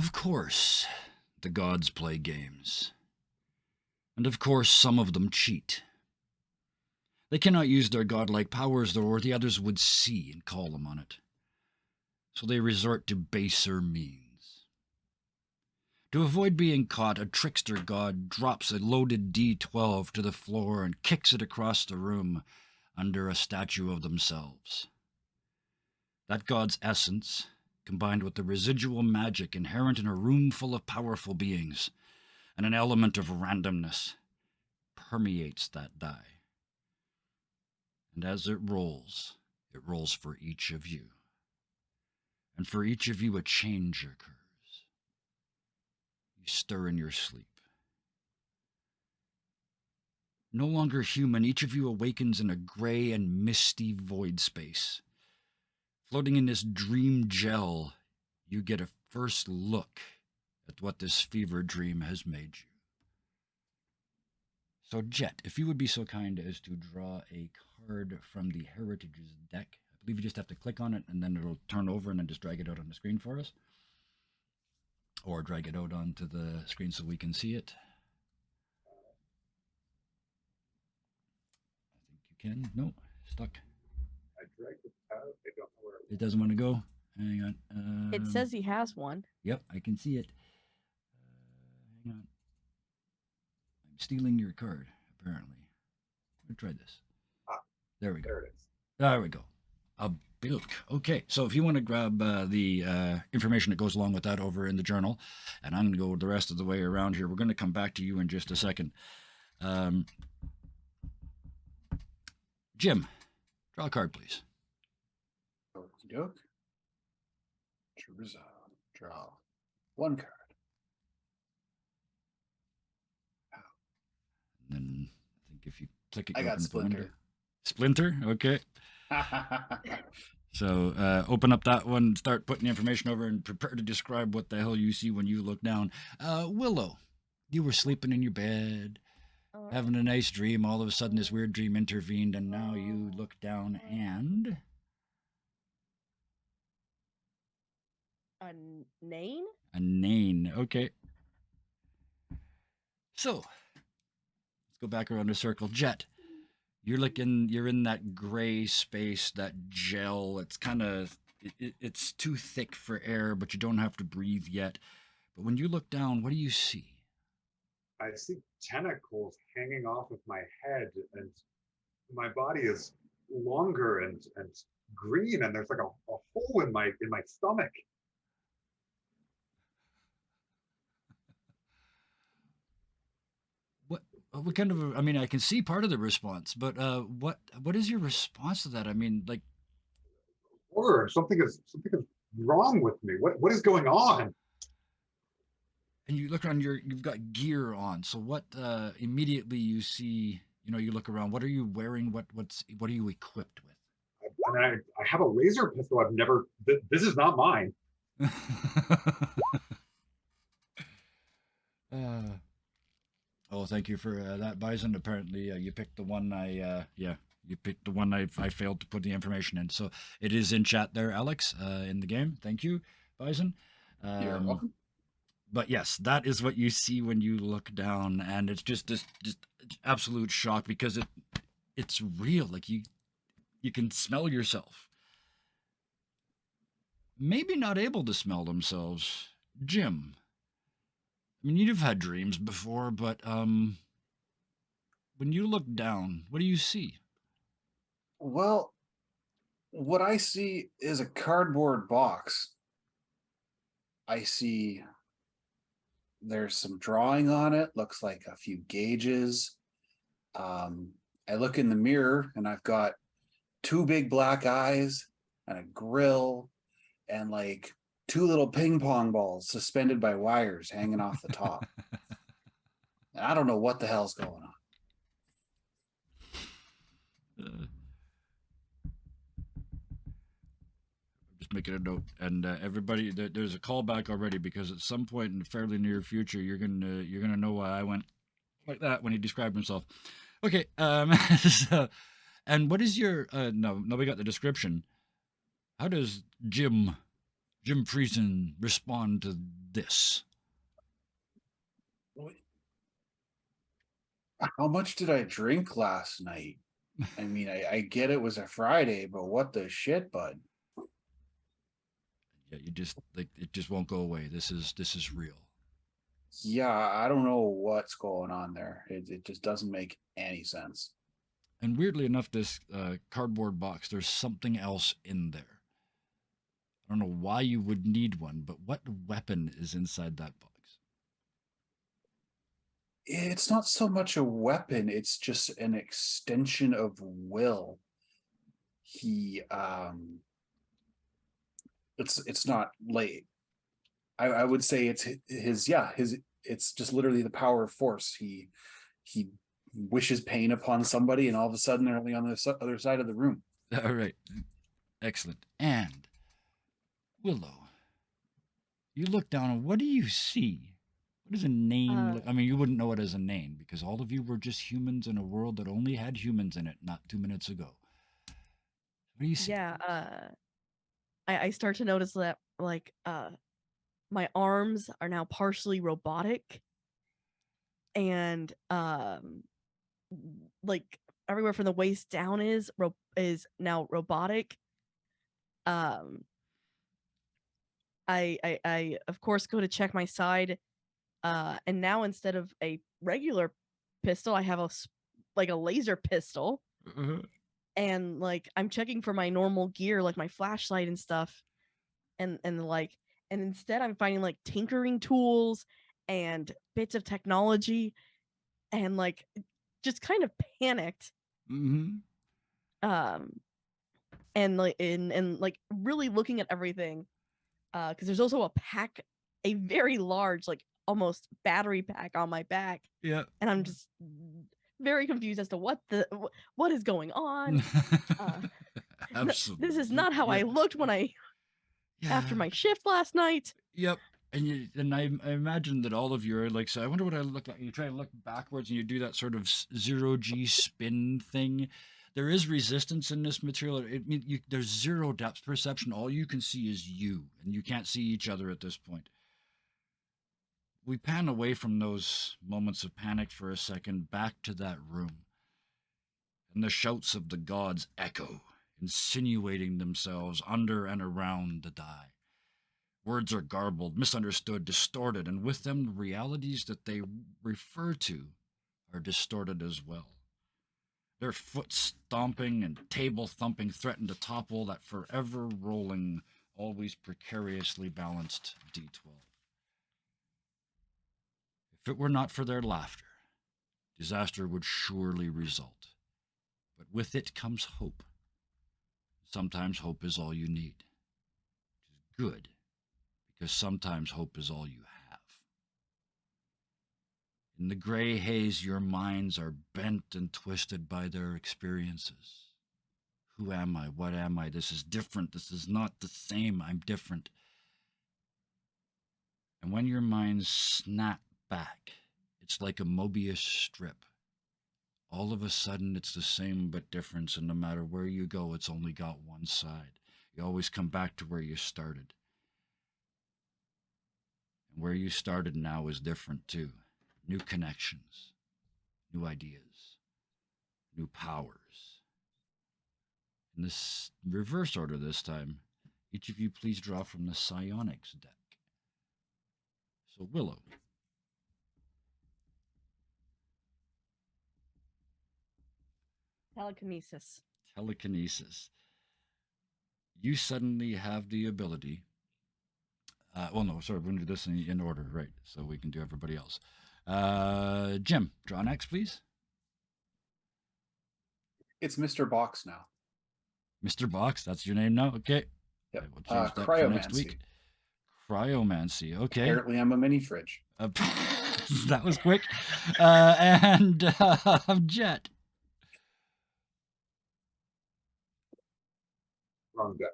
Of course, the gods play games. And of course, some of them cheat. They cannot use their godlike powers, though, or the others would see and call them on it. So they resort to baser means. To avoid being caught, a trickster god drops a loaded D12 to the floor and kicks it across the room under a statue of themselves. That god's essence, combined with the residual magic inherent in a room full of powerful beings, and an element of randomness, permeates that die. And as it rolls for each of you. And for each of you, a change occurs. You stir in your sleep. No longer human, each of you awakens in a gray and misty void space. Floating in this dream gel, you get a first look at what this fever dream has made you. So, Jet, if you would be so kind as to draw a card from the Heritage's deck. I believe you just have to click on it, and then it'll turn over, and then just drag it out on the screen for us. Or drag it out onto the screen so we can see it. I think you can. No, stuck. I dragged it out. I don't know where it doesn't want to go. Hang on. It says he has one. Yep, I can see it. Hang on. I'm stealing your card, apparently. Let me try this. There we go. There it is. There we go. A bilk. Okay, so if you want to grab the information that goes along with that over in the journal, and I'm going to go the rest of the way around here. We're going to come back to you in just a second. Jim, draw a card, please. Okie doke. Draw one card. And then I think if you click it, I got Splinter. Splinter? Okay. So open up that one, start putting the information over, and prepare to describe what the hell you see when you look down. Willow, you were sleeping in your bed, having a nice dream. All of a sudden, this weird dream intervened, and now you look down and... A Nain? A Nain, okay. So, let's go back around the circle. Jet, you're in that gray space, that gel. It's kind of, it's too thick for air, but you don't have to breathe yet. But when you look down, what do you see? I see tentacles hanging off of my head, and my body is longer and green, and there's like a hole in my stomach. What kind of? I mean, I can see part of the response, but what is your response to that? I mean, like, horror. Something is wrong with me. What is going on? And you look around. You've got gear on. So what? Immediately you see. You know, you look around. What are you wearing? What are you equipped with? I have a laser pistol. I've never. This is not mine. Oh, thank you for that, Bison. Apparently, you picked the one you picked the one I failed to put the information in. So it is in chat there, Alex, in the game. Thank you, Bison. You're welcome. But yes, that is what you see when you look down, and it's just absolute shock because it's real. Like you can smell yourself. Maybe not able to smell themselves, Jim. I mean, you've had dreams before, but when you look down, what do you see? Well, what I see is a cardboard box. I see there's some drawing on it, looks like a few gauges. I look in the mirror and I've got two big black eyes and a grill and like two little ping pong balls suspended by wires hanging off the top. And I don't know what the hell's going on. Just making a note, and everybody, there's a callback already because at some point in the fairly near future, you're gonna know why I went like that when he described himself. Okay, so, and what is your? No, we got the description. How does Jim Jim Friesen, respond to this. How much did I drink last night? I mean, I get it was a Friday, but what the shit, bud? Yeah, you just like it just won't go away. This is real. Yeah, I don't know what's going on there. It just doesn't make any sense. And weirdly enough, this cardboard box, there's something else in there. I don't know why you would need one, but what weapon is inside that box? It's not so much a weapon, it's just an extension of will. He it's not like I would say it's his it's just literally the power of force. He wishes pain upon somebody and all of a sudden they're only on the other side of the room. All right, excellent. And Willow, you look down and what do you see? What does a name look? I mean, you wouldn't know it as a name because all of you were just humans in a world that only had humans in it not 2 minutes ago. What do you see? Yeah, I start to notice that like my arms are now partially robotic, and like everywhere from the waist down is now robotic. Um, I of course go to check my side, and now instead of a regular pistol, I have like a laser pistol, and like I'm checking for my normal gear, like my flashlight and stuff, and like and instead I'm finding like tinkering tools and bits of technology, and like just kind of panicked, Mm-hmm. um and like really looking at everything, because there's also a very large, like almost battery pack on my back, Yeah. and I'm just very confused as to what is going on. Absolutely. This is not how I looked when after my shift last night. Yep. And I imagine that all of you are like, so I wonder what I look like. You try to look backwards and you do that sort of zero G spin thing. There is resistance in this material. There's zero depth perception. All you can see is you, and you can't see each other at this point. We pan away from those moments of panic for a second, back to that room. And the shouts of the gods echo, insinuating themselves under and around the die. Words are garbled, misunderstood, distorted, and with them the realities that they refer to are distorted as well. Their foot stomping and table thumping threaten to topple that forever rolling, always precariously balanced D12. If it were not for their laughter, disaster would surely result. But with it comes hope. Sometimes hope is all you need. Which is good, because sometimes hope is all you have. In the gray haze, your minds are bent and twisted by their experiences. Who am I? What am I? This is different. This is not the same. I'm different. And when your minds snap back, it's like a Mobius strip. All of a sudden, it's the same but different, and no matter where you go, it's only got one side. You always come back to where you started. And where you started now is different too. New connections, new ideas, new powers. In this reverse order this time, each of you please draw from the psionics deck. So Willow. Telekinesis. Telekinesis. You suddenly have the ability. Well, no, sorry, we're going to do this in order, right? So we can do everybody else. Jim, draw next, please. It's Mr. Box now. Mr. Box, that's your name now? Okay. Yep. We'll change that for next week. Cryomancy, okay. Apparently I'm a mini fridge. That was quick. And Jet. Wrong deck.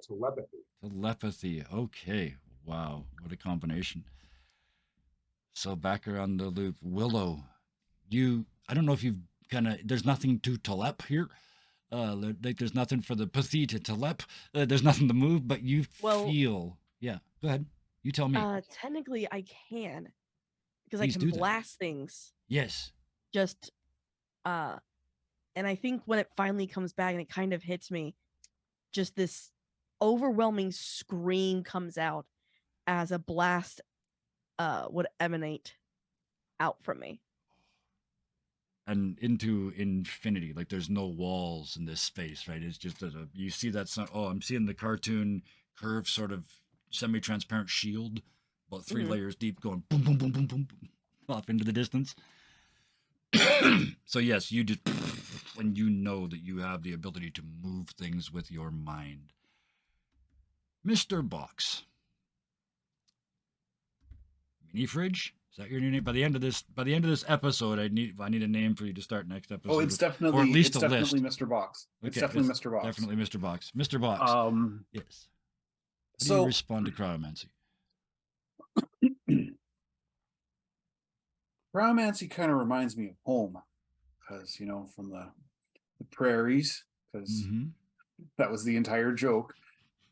Telepathy. Telepathy. Okay. Wow. What a combination. So back around the loop. Willow, I don't know if you've there's nothing to telep here, Like there's nothing for the pathy to lep. There's nothing to move, but you Well- feel. Yeah, go ahead. You tell me. Technically, I can because I Please can do that. blast things. Yes. Just, and I think when it finally comes back and it kind of hits me, just this overwhelming scream comes out as a blast would emanate out from me. And into infinity. Like there's no walls in this space, right? It's just you see that sun. Oh, I'm seeing the cartoon curved sort of semi-transparent shield, about 3 Mhm. layers deep, going boom, boom, boom, boom, boom, boom, off into the distance. So yes, you just, and you know that you have the ability to move things with your mind. Mr. Box. Mini fridge? Is that your new name? By the end of this episode, I need a name for you to start next episode. Oh, it's definitely or at least it's a definitely list. Mr. Box. It's Okay, definitely Mr. Box. Definitely Mr. Box. Mr. Box. Yes. How do you So respond to cryomancy? cryomancy kind of reminds me of home, because from the prairies, because Mm-hmm. that was the entire joke.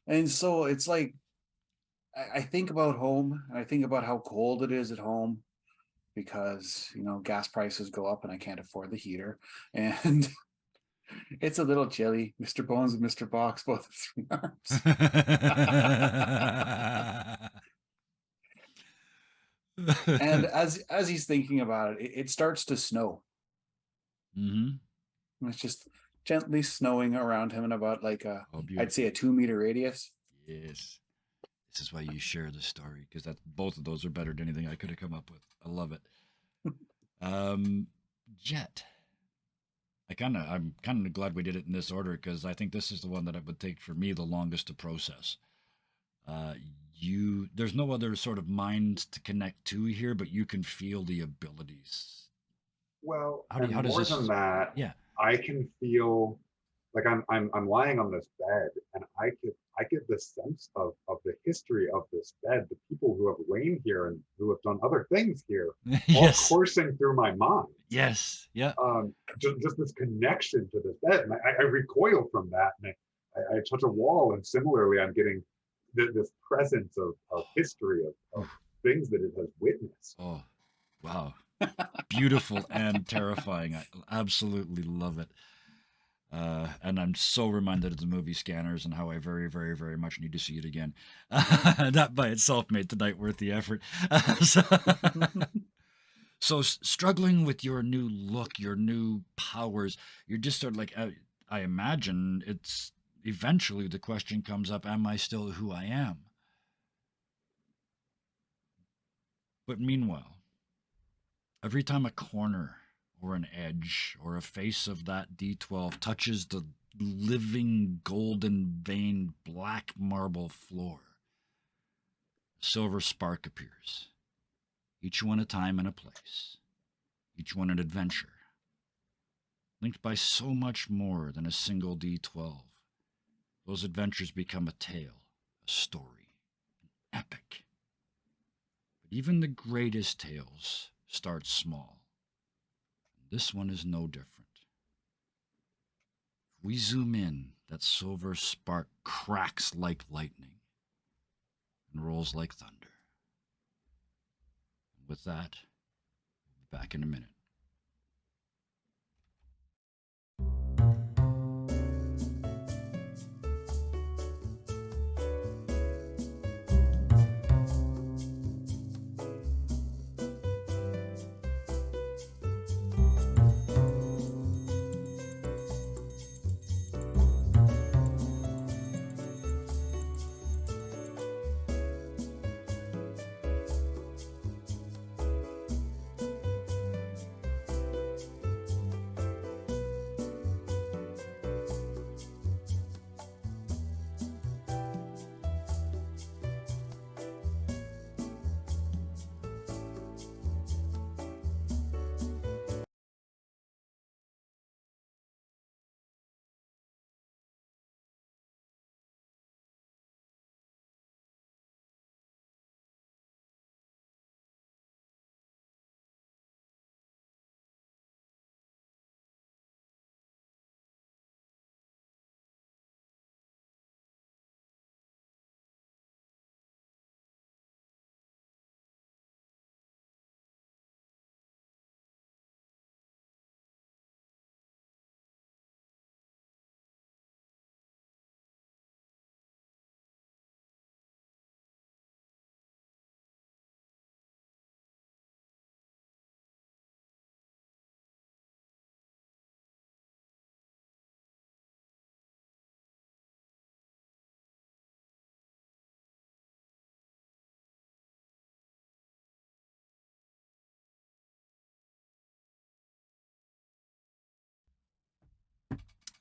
And so it's like I think about home, and I think about how cold it is at home, because gas prices go up and I can't afford the heater, and it's a little chilly. Mr. Bones and Mr. Box both have 3 arms. And as he's thinking about it, it starts to snow. Mm-hmm. And it's just gently snowing around him in about like Oh, I'd say beautiful. a 2-meter radius. Yes. This is why you share the story, because both of those are better than anything I could have come up with. I love it. Jet. I'm kind of glad we did it in this order, because I think this is the one that it would take for me the longest to process. There's no other sort of mind to connect to here, but you can feel the abilities. Well, How does more this? than that, Yeah. I can feel like I'm lying on this bed, and I get the sense of the history of this bed, the people who have lain here and who have done other things here, all Yes. coursing through my mind. Yes. Yeah. Just this connection to this bed, and I recoil from that, and I touch a wall, and similarly, I'm getting this presence of history of things that it has witnessed. Oh, wow. Beautiful and terrifying. I absolutely love it. And I'm so reminded of the movie Scanners and how I very, very, very much need to see it again. That by itself made tonight worth the effort. So struggling with your new look, your new powers, you're just sort of like, I imagine it's eventually the question comes up, am I still who I am? But meanwhile, every time a corner or an edge or a face of that D12 touches the living golden veined black marble floor, a silver spark appears, each one a time and a place, each one an adventure, linked by so much more than a single D12. Those adventures become a tale, a story, an epic. But even the greatest tales start small. This one is no different. If we zoom in, that silver spark cracks like lightning and rolls like thunder. With that, we'll be back in a minute.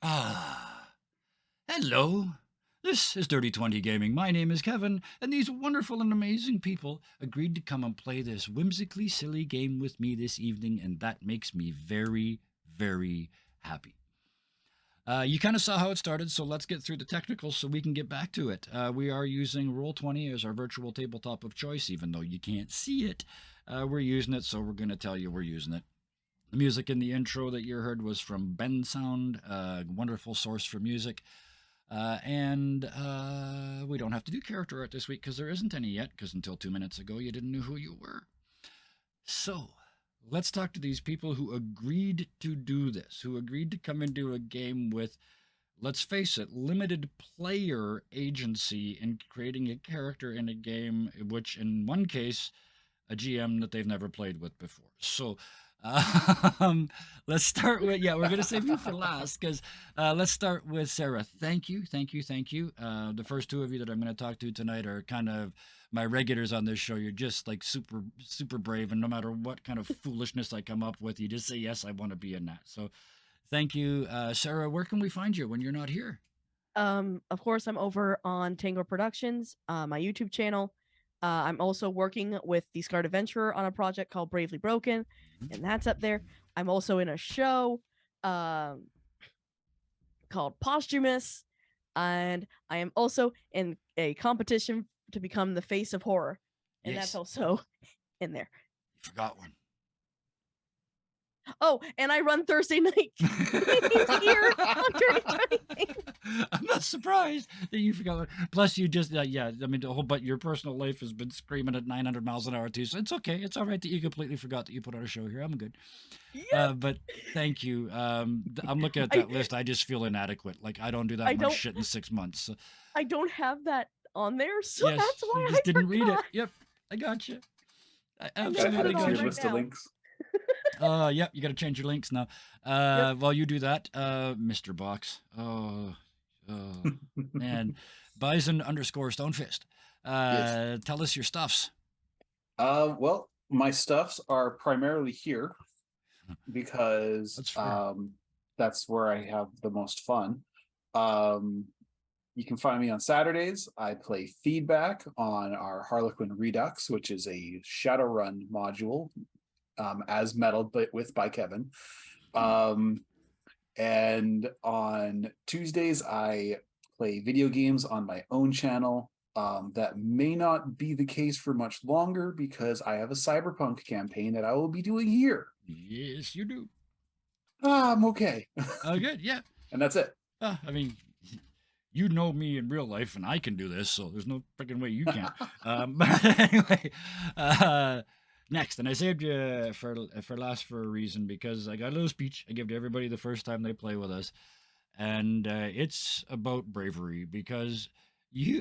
Ah, hello. This is Dirty 20 Gaming. My name is Kevin, and these wonderful and amazing people agreed to come and play this whimsically silly game with me this evening, and that makes me very, very happy. You kind of saw how it started, so let's get through the technicals so we can get back to it. We are using Roll20 as our virtual tabletop of choice, even though you can't see it. We're using it, so we're going to tell you we're using it. The music in the intro that you heard was from Ben Sound, a wonderful source for music. And we don't have to do character art this week because there isn't any yet, because until 2 minutes ago you didn't know who you were. So, let's talk to these people who agreed to do this, who agreed to come into a game with, let's face it, limited player agency in creating a character in a game, which in one case, a GM that they've never played with before. So, let's start with, we're going to save you for last because let's start with Sarah. Thank you. The first two of you that I'm going to talk to tonight are kind of my regulars on this show. You're just like super, super brave. And no matter what kind of foolishness I come up with, you just say, yes, I want to be in that. So thank you. Sarah, where can we find you when you're not here? Of course, I'm over on Tango Productions, my YouTube channel. I'm also working with the Scarred Adventurer on a project called Bravely Broken, and that's up there. I'm also in a show called Posthumous, and I am also in a competition to become the face of horror, and that's also in there. You forgot one. Oh, and I run Thursday night here on Dirty 20. I'm not surprised that you forgot one. Plus, you just, but your personal life has been screaming at 900 miles an hour too, so it's okay. It's all right that you completely forgot that you put on a show here. I'm good. Yeah. But thank you. I'm looking at that list. I just feel inadequate. Like I don't do that much shit in 6 months. So. I don't have that on there, so yes, that's why you just didn't forgot. read it. Yep, I got you. I absolutely got your right list now. of links. Yep, you got to change your links now. Yep. While you do that, Mr. Box. And Bison_Stonefist. Yes. Tell us your stuffs. Well, my stuffs are primarily here because that's where I have the most fun. You can find me on Saturdays. I play Feedback on our Harlequin Redux, which is a Shadowrun module, as meddled by Kevin. And on Tuesdays, I play video games on my own channel. That may not be the case for much longer because I have a Cyberpunk campaign that I will be doing here. Yes, you do. I'm okay. Oh, good, yeah. And that's it. I mean, you know me in real life, and I can do this, so there's no freaking way you can't. But anyway, next, and I saved you for last for a reason because I got a little speech I give to everybody the first time they play with us, and it's about bravery because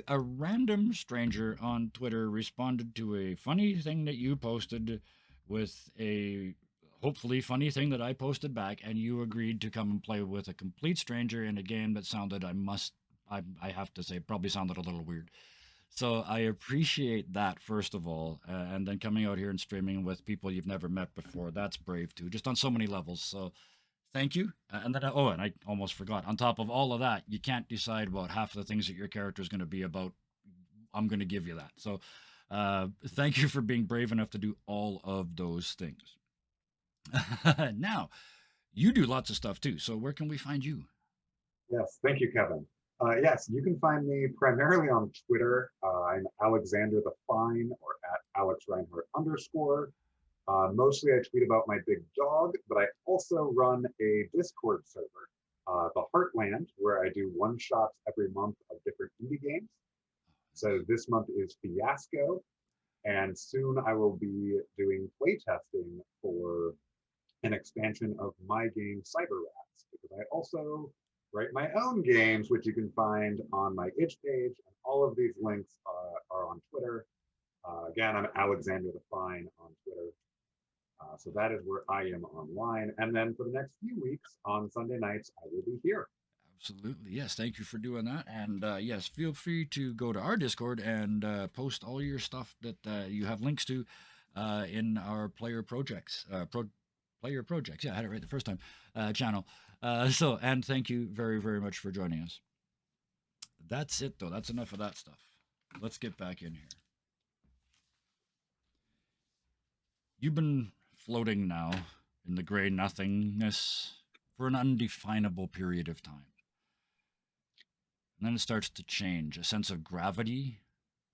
a random stranger on Twitter responded to a funny thing that you posted with a hopefully funny thing that I posted back, and you agreed to come and play with a complete stranger in a game that sounded, I have to say, probably sounded a little weird. So I appreciate that, first of all, and then coming out here and streaming with people you've never met before, that's brave too, just on so many levels. So thank you. And then, and I almost forgot, on top of all of that, you can't decide about half of the things that your character is going to be about. I'm going to give you that. So thank you for being brave enough to do all of those things. Now, you do lots of stuff too. So where can we find you? Yes, thank you, Kevin. Yes, you can find me primarily on Twitter. I'm Alexander the Fine, or at Alex Reinhardt _. Mostly I tweet about my big dog, but I also run a Discord server, the Heartland, where I do one-shots every month of different indie games. So this month is Fiasco, and soon I will be doing playtesting for an expansion of my game Cyber Rats, because I also write my own games, which you can find on my itch page, and all of these links are on Twitter. Again, I'm Alexander the Fine on Twitter. So that is where I am online. And then for the next few weeks on Sunday nights, I will be here. Absolutely. Yes. Thank you for doing that. And yes, feel free to go to our Discord and post all your stuff that you have links to in our player projects. Player projects. Yeah, I had it right the first time. Channel. And thank you very, very much for joining us. That's it, though. That's enough of that stuff. Let's get back in here. You've been floating now in the gray nothingness for an undefinable period of time. And then it starts to change. A sense of gravity,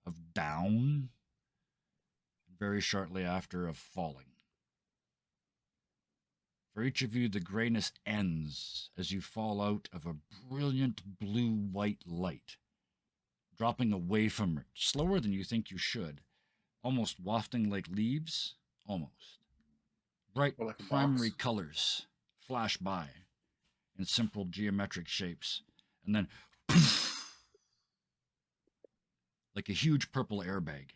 of down, and very shortly after, of falling. For each of you, the grayness ends as you fall out of a brilliant blue-white light, dropping away from it, slower than you think you should, almost wafting like leaves, almost. Bright Or like a primary box. colors flash by in simple geometric shapes, and then like a huge purple airbag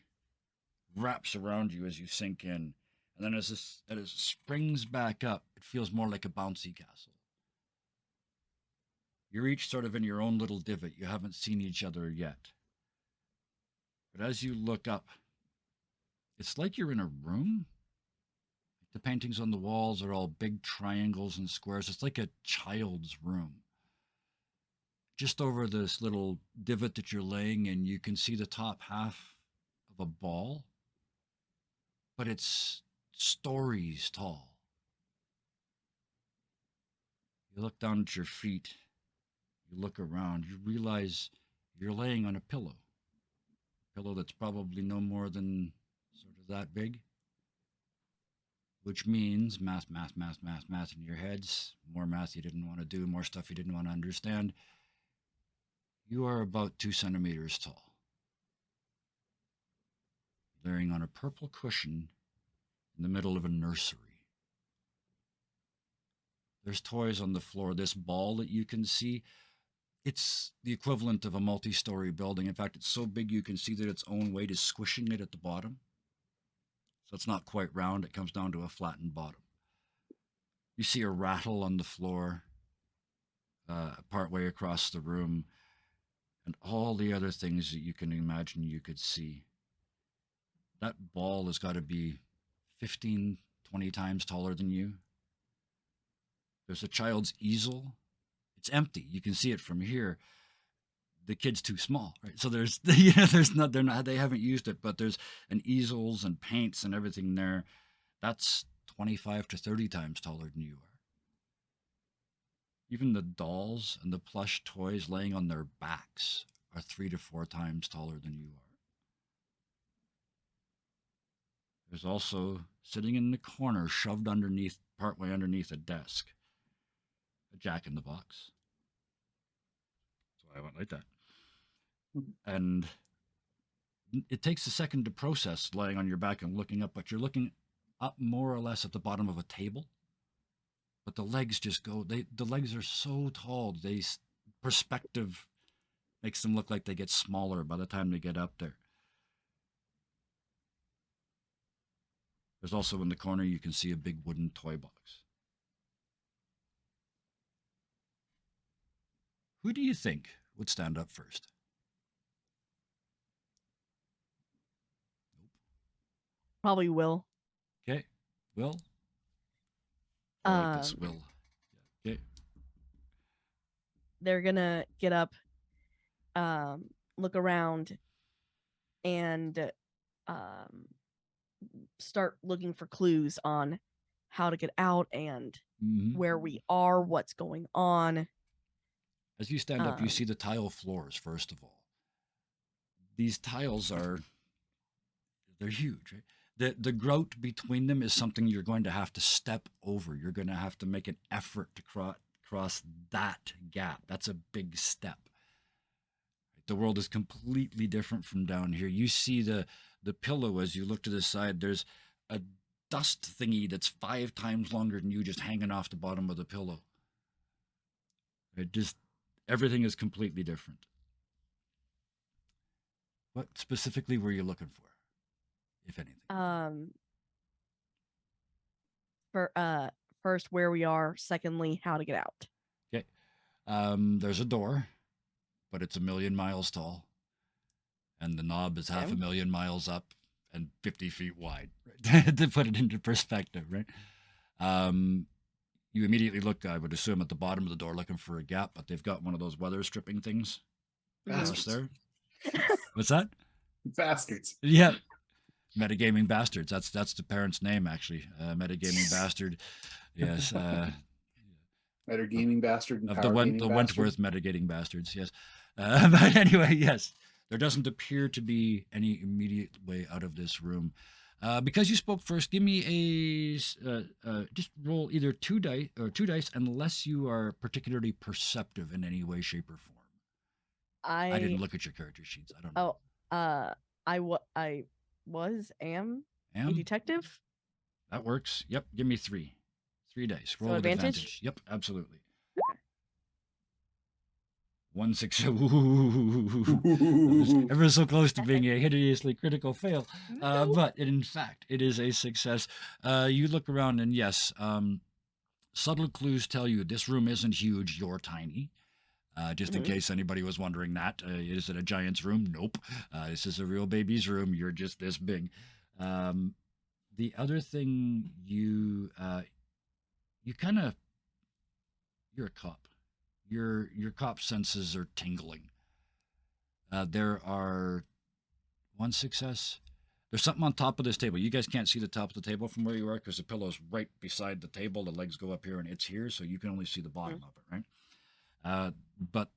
wraps around you as you sink in. And then as it springs back up, it feels more like a bouncy castle. You're each sort of in your own little divot. You haven't seen each other yet. But as you look up, it's like you're in a room. The paintings on the walls are all big triangles and squares. It's like a child's room. Just over this little divot that you're laying in, you can see the top half of a ball, but it's stories tall. You look down at your feet, you look around, you realize you're laying on a pillow that's probably no more than sort of that big, which means math in your heads, more math you didn't want to do, more stuff you didn't want to understand. You are about 2 centimeters tall, laying on a purple cushion in the middle of a nursery. There's toys on the floor. This ball that you can see, it's the equivalent of a multi-story building. In fact, it's so big you can see that its own weight is squishing it at the bottom. So it's not quite round. It comes down to a flattened bottom. You see a rattle on the floor partway across the room, and all the other things that you can imagine you could see. That ball has got to be 15, 20 times taller than you. There's a child's easel. It's empty. You can see it from here. The kid's too small, right? So they haven't used it, but there's an easels and paints and everything there. That's 25 to 30 times taller than you are. Even the dolls and the plush toys laying on their backs are 3 to 4 times taller than you are. There's also, sitting in the corner, shoved underneath, partway underneath a desk, a jack-in-the-box. So I went like that. And it takes a second to process laying on your back and looking up, but you're looking up more or less at the bottom of a table. But the legs just go, the legs are so tall, perspective makes them look like they get smaller by the time they get up there. There's also in the corner, you can see a big wooden toy box. Who do you think would stand up first? Probably Will. Okay, Will? I like this, Will. Okay. They're gonna get up, look around, and start looking for clues on how to get out and where we are, what's going on. As you stand up, you see the tile floors, first of all. These tiles they're huge, right? The grout between them is something you're going to have to step over. You're going to have to make an effort to cross that gap. That's a big step. The world is completely different from down here. You see the pillow as you look to the side. There's a dust thingy that's 5 times longer than you just hanging off the bottom of the pillow. Everything is completely different. What specifically were you looking for, if anything? First, where we are. Secondly, how to get out. Okay. There's a door, but it's 1,000,000 miles tall, and the knob is 500,000 miles up and 50 feet wide, right? To put it into perspective, right? You immediately look, I would assume, at the bottom of the door looking for a gap, but they've got one of those weather stripping things across Bastards. there. What's that? Bastards. Yeah. Metagaming Bastards. That's the parent's name, actually. Metagaming Bastard. Yes. Better gaming bastard and Of power gaming the bastard. Wentworth Metagaming Bastards, yes. But anyway, yes. There doesn't appear to be any immediate way out of this room. Because you spoke first, give me a just roll either two dice, unless you are particularly perceptive in any way, shape, or form. I didn't look at your character sheets. I don't know. I am a detective. That works. Yep. Give me 3 dice. Roll So with advantage? advantage. Yep. Absolutely. 1 6. Ooh. Ever so close to being a hideously critical fail. No. But in fact, it is a success. You look around and yes, subtle clues tell you this room isn't huge, you're tiny. Just in case anybody was wondering that. Is it a giant's room? Nope. This is a real baby's room. You're just this big. The other thing you kind of, you're a cop. Your cop senses are tingling. There are one success. There's something on top of this table. You guys can't see the top of the table from where you are because the pillow's right beside the table. The legs go up here and it's here, so you can only see the bottom of it, right? But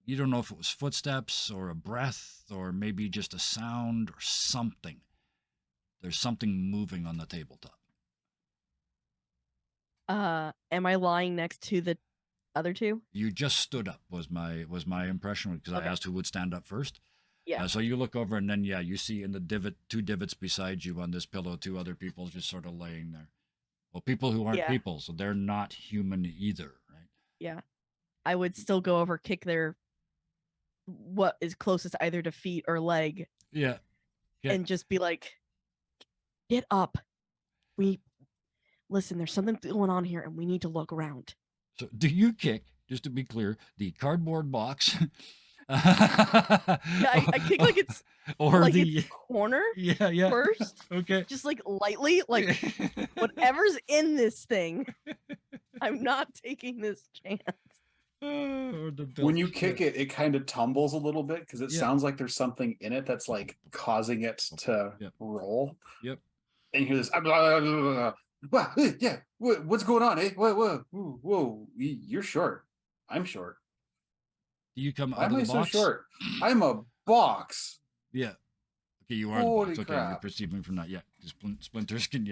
you don't know if it was footsteps or a breath or maybe just a sound or something. There's something moving on the tabletop. Am I lying next to the other two? You just stood up was my impression because I asked who would stand up first. Yeah. So you look over and then you see in the two divots beside you on this pillow 2 other people just sort of laying there. Well, people who aren't people, so they're not human either, right? Yeah. I would still go over, kick their what is closest either to feet or leg. Yeah. And just be like, get up. Listen, there's something going on here and we need to look around. So do you kick, just to be clear, the cardboard box? I kick like it's or like the it's corner first. Okay. Just like lightly, like whatever's in this thing. I'm not taking this chance. When you kick it, it kind of tumbles a little bit because it sounds like there's something in it that's like causing it to roll. Yep. And you hear this. Yeah. What's going on? Eh? Whoa. You're short. I'm short. Do you come Why out am of I the box? so short? I'm a box. Yeah. Okay, you are Holy the box. Okay, crap. you're perceiving from that. Yeah. Splinters can,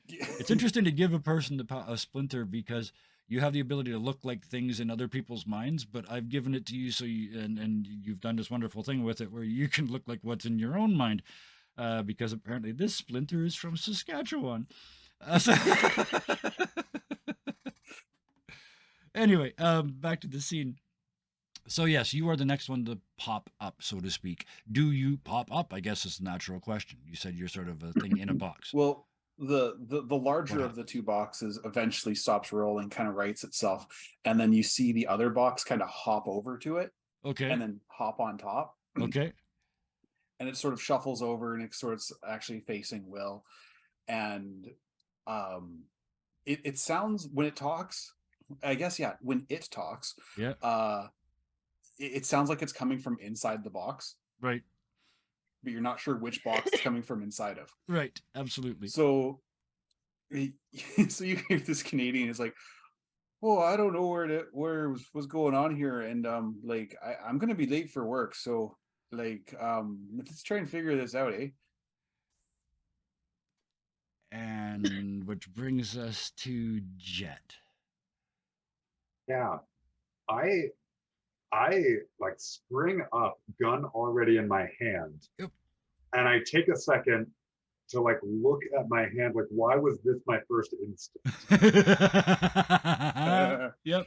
It's interesting to give a person a splinter because you have the ability to look like things in other people's minds, but I've given it to you so and you've done this wonderful thing with it where you can look like what's in your own mind. Because apparently this splinter is from Saskatchewan. Anyway, back to the scene. So yes, you are the next one to pop up, so to speak. Do you pop up? I guess it's a natural question. You said you're sort of a thing in a box. Well, the larger of the 2 boxes eventually stops rolling, kind of rights itself, and then you see the other box kind of hop over to it. Okay. And then hop on top. Okay. And it sort of shuffles over and it sort of actually facing Will. And it sounds when it talks, I guess, when it talks, it sounds like it's coming from inside the box. Right. But you're not sure which box it's coming from inside of. Right. Absolutely. So you hear this Canadian is like, oh, I don't know where was going on here. And like, I'm going to be late for work. So like, let's try and figure this out, eh? And which brings us to Jet. Yeah. I like spring up, gun already in my hand. Yep. And I take a second to like look at my hand, like, why was this my first instinct? Yep.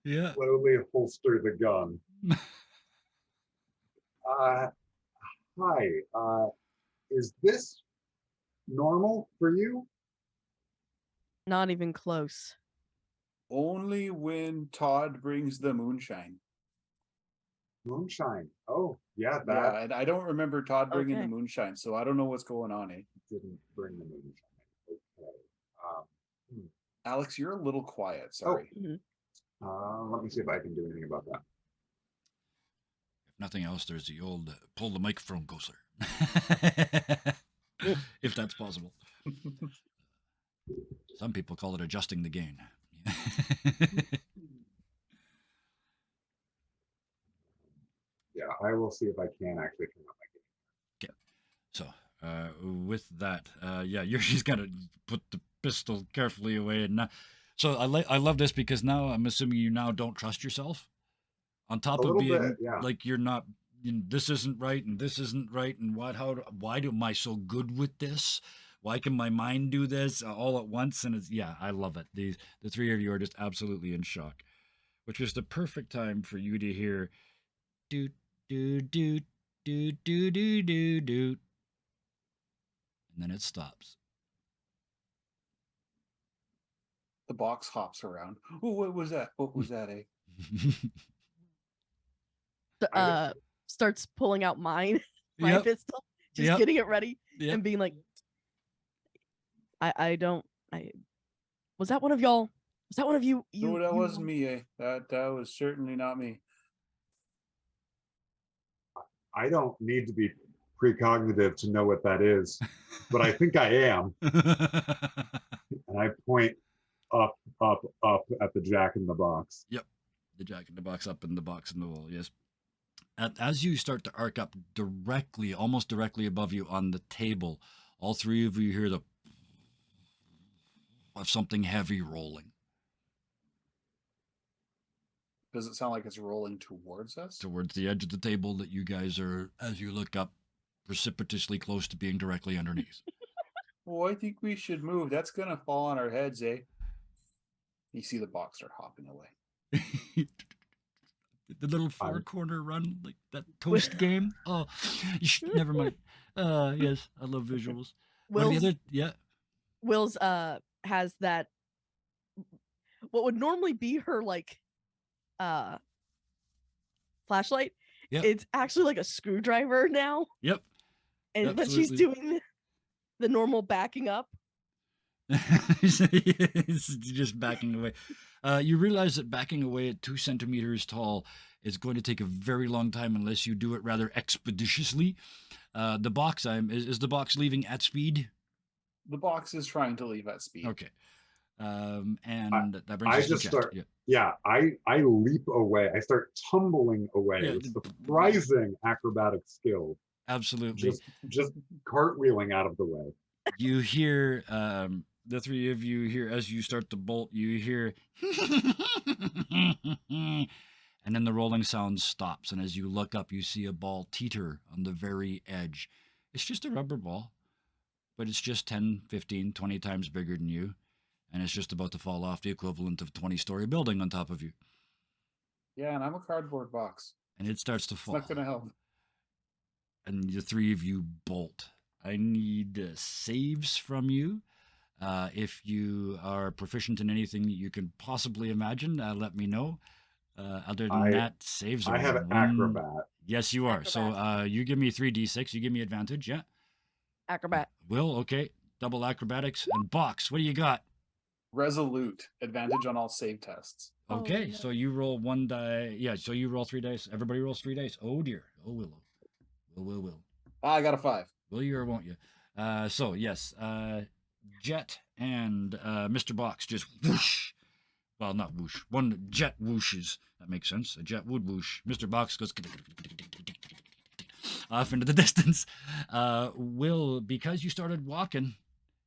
Yeah. Slowly holster the gun. Hi, is this normal for you? Not even close. Only when Todd brings the moonshine. Moonshine. Oh, yeah, that. Yeah, and I don't remember Todd bringing the moonshine, so I don't know what's going on, eh? Didn't bring the moonshine. Okay. Alex, you're a little quiet. Oh, Sorry. let me see if I can do anything about that. If nothing else, there's the old pull the microphone closer. If that's possible. Some people call it adjusting the gain. Yeah, I will see if I can actually turn on my game. Okay. So, with that, yeah, she's got to put the pistol carefully away. And so I love this because now I'm assuming you now don't trust yourself. On top A of little being bit, yeah. like you're not, this isn't right and this isn't right and why am I so good with this? Why can my mind do this all at once? And it's I love it. The three of you are just absolutely in shock, which is the perfect time for you to hear doot doot doot doot doot doot doot doot, and then it stops. The box hops around. Oh, what was that? What was that, eh? Starts pulling out my Yep. pistol, just Yep. getting it ready Yep. and being like, was that one of y'all? Was that one of you? No, that wasn't me, eh? That was certainly not me. I don't need to be precognitive to know what that is, but I think I am. And I point up at the Jack in the Box. Yep. The Jack in the Box up in the box in the wall, yes. As you start to arc up almost directly above you on the table, all three of you hear the of something heavy rolling. Does it sound like it's rolling towards us? Towards the edge of the table that you guys are, as you look up, precipitously close to being directly underneath. Oh, I think we should move. That's going to fall on our heads, eh? You see the box start hopping away. The little four-corner run, like that toast game. Oh, never mind. Yes, I love visuals. Will's has that what would normally be her flashlight. Yep. It's actually like a screwdriver now. Yep. And but she's doing the normal backing up. It's just backing away. You realize that backing away at 2 centimeters tall is going to take a very long time unless you do it rather expeditiously. The box is the box leaving at speed? The box is trying to leave at speed. Okay. And that brings us to Jet. I leap away. I start tumbling away with surprising acrobatic skill. Absolutely. Just cartwheeling out of the way. You hear the three of you hear as you start to bolt, you hear and then the rolling sound stops, and as you look up you see a ball teeter on the very edge. It's just a rubber ball, but it's just 10, 15, 20 times bigger than you, and it's just about to fall off the equivalent of a 20-story building on top of you. Yeah, and I'm a cardboard box. And it starts to fall. It's not going to help. And the three of you bolt. I need saves from you. If you are proficient in anything that you can possibly imagine, let me know. Other than that, saves are I have acrobat. Yes, you are. So you give me 3d6. You give me advantage, yeah? Acrobat. Will, okay. Double acrobatics. And Box, what do you got? Resolute. Advantage on all save tests. Okay, no. So you roll 1 die. Yeah, so you roll 3 dice. Everybody rolls 3 dice. Oh, dear. Oh, Willow. Will. I got a 5. Will you or won't you? So, yes. Jet and Mr. Box just whoosh. Well, not whoosh. One jet whooshes. That makes sense. A jet would whoosh. Mr. Box goes off into the distance. Will, because you started walking,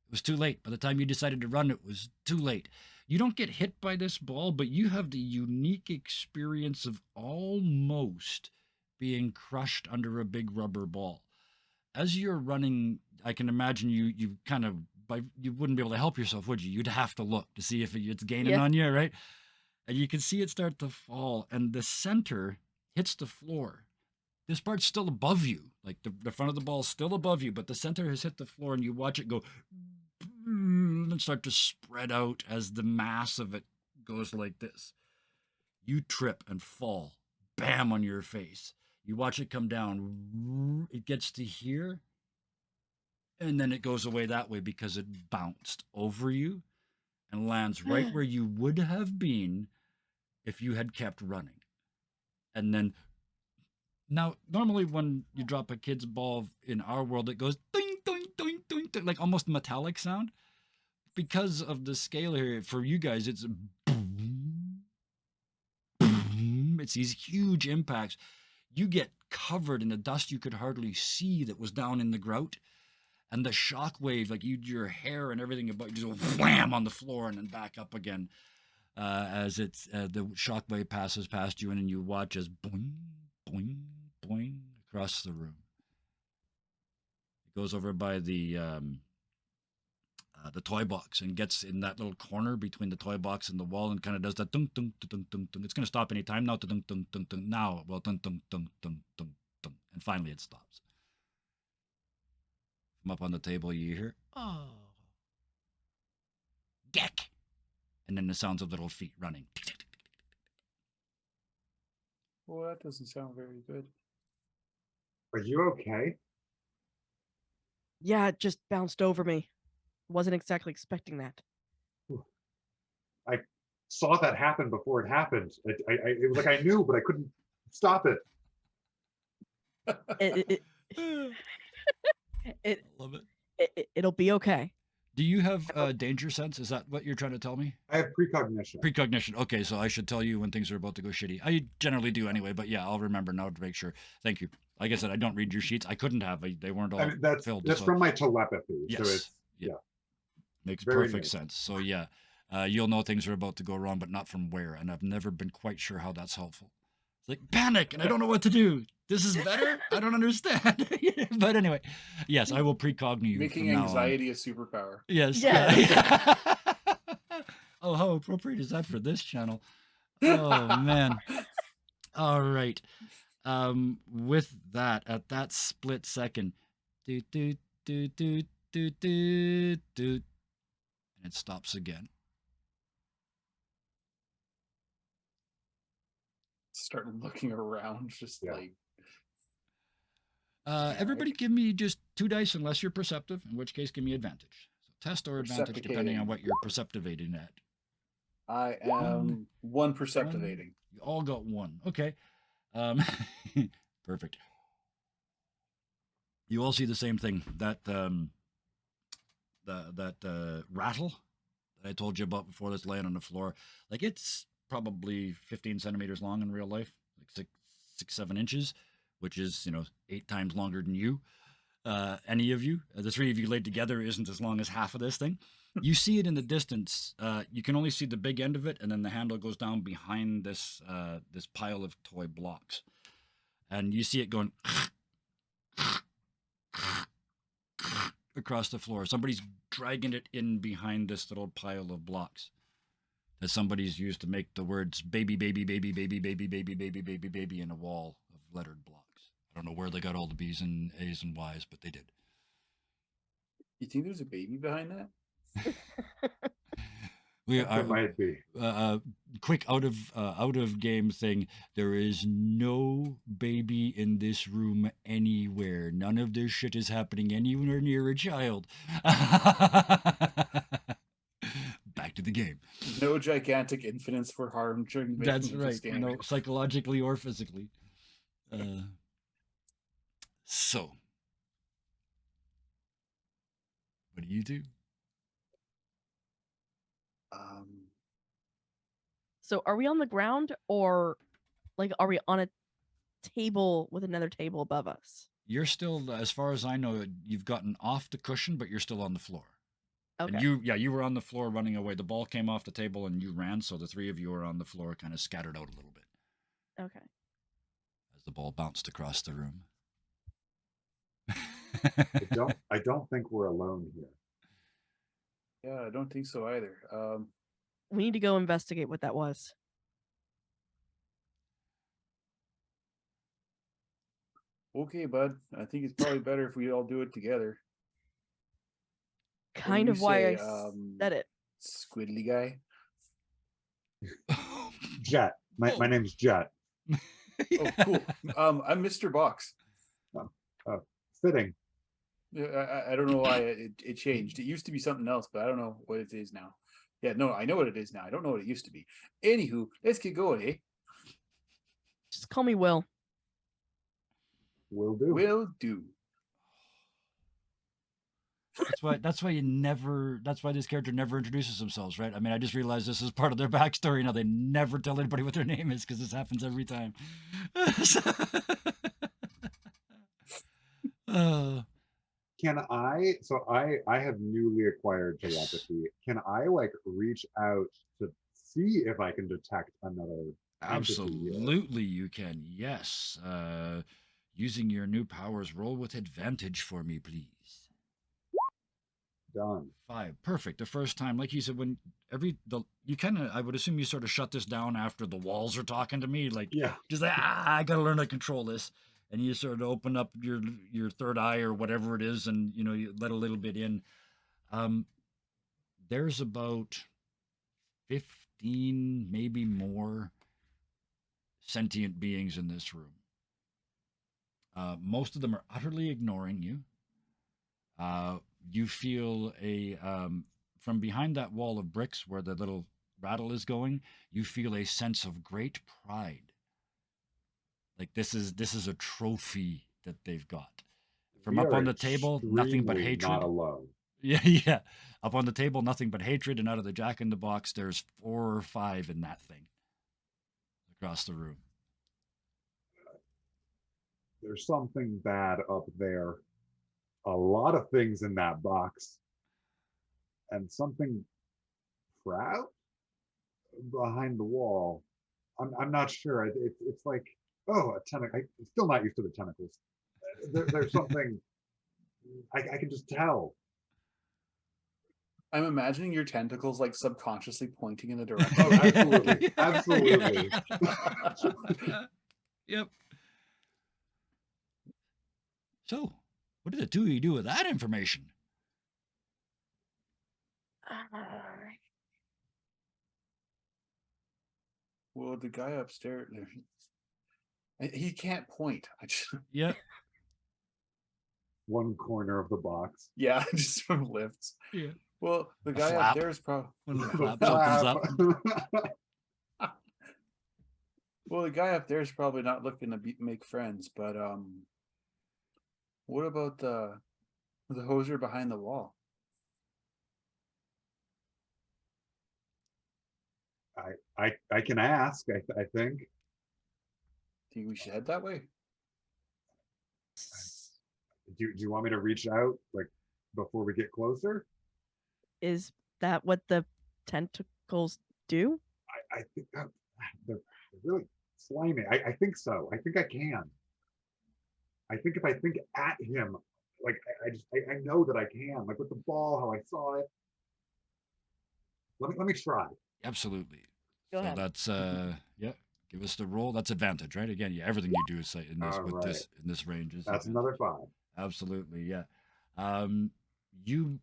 it was too late. By the time you decided to run, it was too late. You don't get hit by this ball, but you have the unique experience of almost being crushed under a big rubber ball. As you're running, I can imagine you kind of, you wouldn't be able to help yourself, would you? You'd have to look to see if it's gaining on you, right? And you can see it start to fall, and the center hits the floor. This part's still above you. Like the front of the ball is still above you, but the center has hit the floor, and you watch it go and start to spread out as the mass of it goes like this. You trip and fall, bam, on your face. You watch it come down. It gets to here, and then it goes away that way because it bounced over you. and lands right where you would have been if you had kept running. And then, now, normally when you drop a kid's ball in our world, it goes doing, doing, doing, doing, doing, like almost metallic sound. Because of the scale here, for you guys, it's boom, boom. It's these huge impacts. You get covered in the dust you could hardly see that was down in the grout. And the shock wave, like your hair and everything about you just go wham on the floor and then back up again as it's the shock wave passes past you, and then you watch as boing, boing, boing across the room. It goes over by the toy box and gets in that little corner between the toy box and the wall and kind of does that dunk dunk dunk dunk dunk. It's going to stop any time now. Dunk dunk dunk dunk now. Well, dunk dunk dunk dunk dunk dunk, and finally it stops. From up on the table, you hear oh, geck, and then the sounds of little feet running. Well, that doesn't sound very good. Are you okay? Yeah, it just bounced over me. Wasn't exactly expecting that. I saw that happen before it happened. It was like I knew, but I couldn't stop it. Love It'll be okay. Do you have danger sense? Is that what you're trying to tell me? I have precognition. Precognition. Okay, so I should tell you when things are about to go shitty. I generally do anyway, but yeah, I'll remember now to make sure. Thank you. Like I said, I don't read your sheets. I couldn't have. They weren't all that's filled. That's so. from my telepathy. Yes. So it's, yeah. Makes Very perfect nice. sense. So yeah, you'll know things are about to go wrong, but not from where. And I've never been quite sure how that's helpful. It's like panic, and I don't know what to do. This is better. I don't understand. But anyway, yes, I will precognize you. Making from anxiety a superpower. Yes. Yes. Yeah. Oh, how appropriate is that for this channel? Oh man. All right. With that, at that split second, do do do do do do do, and it stops again. Start looking around, just like. Everybody give me just 2 dice unless you're perceptive, in which case give me advantage. So test or advantage depending on what you're perceptivating at. I am one perceptivating. You all got 1. Okay. Perfect. You all see the same thing. That rattle that I told you about before that's laying on the floor. Like it's probably 15 centimeters long in real life, like 6-7 inches, which is 8 times longer than you. Any of you, the 3 of you laid together isn't as long as half of this thing. You see it in the distance. You can only see the big end of it, and then the handle goes down behind this this pile of toy blocks, and you see it going across the floor. Somebody's dragging it in behind this little pile of blocks that somebody's used to make the words baby, baby, baby, baby, baby, baby, baby, baby, baby in a wall of lettered blocks. I don't know where they got all the B's and A's and Y's, but they did. You think there's a baby behind that? It might be. Quick out of game thing. There is no baby in this room anywhere. None of this shit is happening anywhere near a child. Back to the game. No gigantic infants were harmed during the That's making of right. this game. No, psychologically or physically. So, what do you do? So are we on the ground, or like are we on a table with another table above us? You're still, as far as I know, you've gotten off the cushion, but you're still on the floor. Okay. And you were on the floor running away. The ball came off the table and you ran, so the 3 of you are on the floor, kind of scattered out a little bit. Okay. As the ball bounced across the room. I don't think we're alone here. Yeah, I don't think so either. We need to go investigate what that was. Okay, bud. I think it's probably better if we all do it together. Kind of why I said it. Squiddly guy. Jet. My name's Jet. Oh, cool. I'm Mr. Box. Fitting. Yeah, I don't know why it changed. It used to be something else, but I don't know what it is now. Yeah, no, I know what it is now. I don't know what it used to be. Anywho, let's get going, eh? Just call me Will. Will do. Will do. That's why this character never introduces themselves, right? I mean, I just realized this is part of their backstory now. They never tell anybody what their name is because this happens every time. Can I? So I have newly acquired telepathy. Can I like reach out to see if I can detect another entity here? Absolutely, you can. Yes. Using your new powers, roll with advantage for me, please. Done. 5. Perfect. The first time, like you said, when I would assume you sort of shut this down after the walls are talking to me, like Yeah. just like I gotta learn to control this, and you sort of open up your third eye or whatever it is, and you let a little bit in. There's about 15, maybe more, sentient beings in this room. Most of them are utterly ignoring you. You feel from behind that wall of bricks where the little rattle is going, you feel a sense of great pride. Like this is a trophy that they've got. From We up are on the table, nothing but extremely hatred. Not alone. Yeah, yeah. Up on the table, nothing but hatred, and out of the Jack in the Box, there's 4 or 5 in that thing across the room. There's something bad up there. A lot of things in that box, and something proud behind the wall. I'm not sure. It's like, oh, a tentacle. I'm still not used to the tentacles. There's something I can just tell. I'm imagining your tentacles like subconsciously pointing in the direction. Oh, absolutely. Absolutely. Yep. So, what did the two of you do with that information? Well, the guy upstairs, he can't point. Yep. One corner of the box. Yeah, just from lifts. Yeah. Well, the A guy flap. up there is probably. One of the flaps opens up. Well, the guy up there is probably not looking to make friends, but what about the hoser behind the wall? I can ask. I think. Think we should head that way? Do you want me to reach out like before we get closer? Is that what the tentacles do? I think they're really slimy. I think so. I think I can. I think if I think at him, like I know that I can. Like with the ball, how I saw it. Let me try. Absolutely. Go So ahead. that's yeah. Give us the roll. That's advantage, right? Again, yeah. Everything you do is in this in this range is. That's advantage. another 5. Absolutely, yeah. You.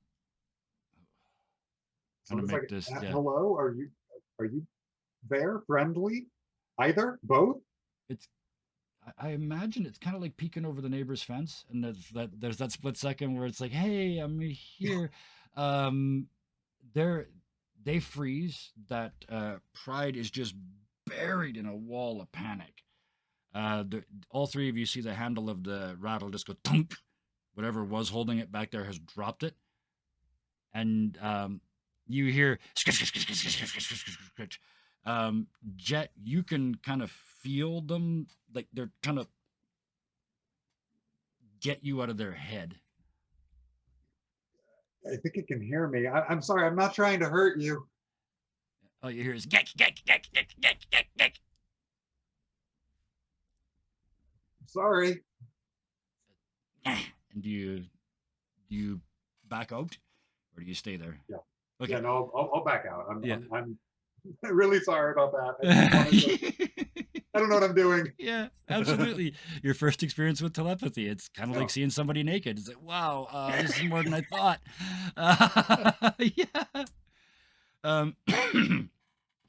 So Trying to it's make like, this. Yeah. hello, are you there? Friendly? Either? Both? It's. I imagine it's kind of like peeking over the neighbor's fence, and there's that split second where it's like, "Hey, I'm here." They freeze. That pride is just buried in a wall of panic. All 3 of you see the handle of the rattle just go thunk. Whatever was holding it back there has dropped it, and you hear scratch. Jet, you can kind of feel them, like they're trying to get you out of their head. I think it can hear me. I'm sorry. I'm not trying to hurt you. All you hear is geck, geck, geck, geck, geck, geck, geck. Sorry. And do you back out, or do you stay there? Yeah. Okay. Yeah. No, I'll back out. I'm Yeah. really sorry about that. I don't know what I'm doing. Yeah, absolutely. Your first experience with telepathy. It's kind of like seeing somebody naked. It's like, wow, this is more than I thought. Yeah.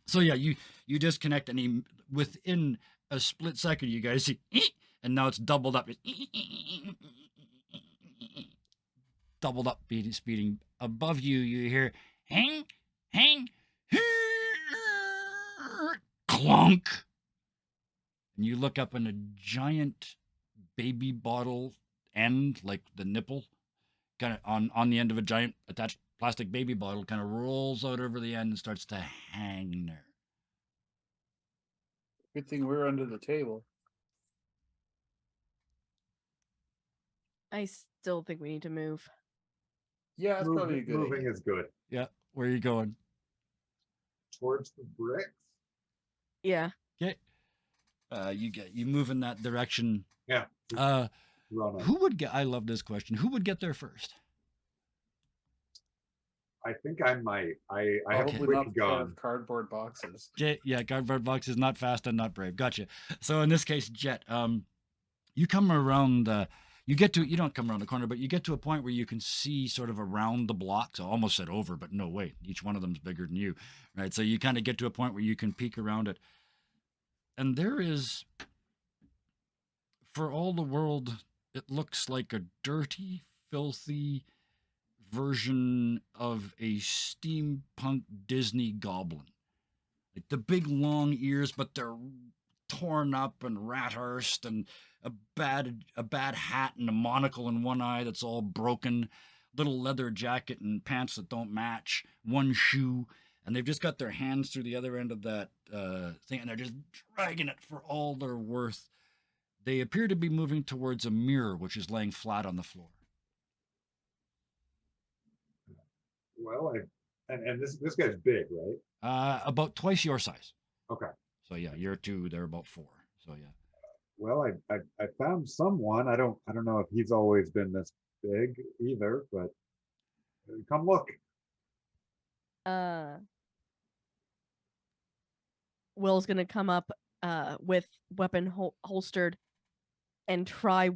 So yeah, you disconnect, and within a split second, you guys see, and now it's doubled up. Doubled up speeding above you. You hear, hang, hang, clunk, and you look up and a giant baby bottle end, like the nipple, kind of on the end of a giant attached plastic baby bottle, kind of rolls out over the end and starts to hang there. Good thing we're under the table. I still think we need to move. Yeah, that's probably a good Moving idea. is good. Yeah, where are you going? Towards the bricks. Yeah. Okay. You move in that direction. Yeah. Running. Who would get? I love this question. Who would get there first? I think I might. I have a Okay. Probably not quick the pair gun. of cardboard boxes. Jet, yeah, cardboard box is not fast and not brave. Gotcha. So in this case, Jet, you come around. You don't come around the corner, but you get to a point where you can see sort of around the block. So I almost said over, but no, wait. Each one of them's bigger than you, right? So you kind of get to a point where you can peek around it, and there is, for all the world, it looks like a dirty, filthy version of a steampunk Disney goblin. Like the big long ears, but they're torn up and rat-arsed, and a bad hat and a monocle in one eye that's all broken, little leather jacket and pants that don't match, one shoe, and they've just got their hands through the other end of that thing, and they're just dragging it for all they're worth. They appear to be moving towards a mirror, which is laying flat on the floor. Well, and this guy's big, right? About twice your size. Okay. So yeah, you're 2, they're about 4. So yeah. Well, I found someone. I don't know if he's always been this big either, but come look. Will's gonna come up with weapon holstered and try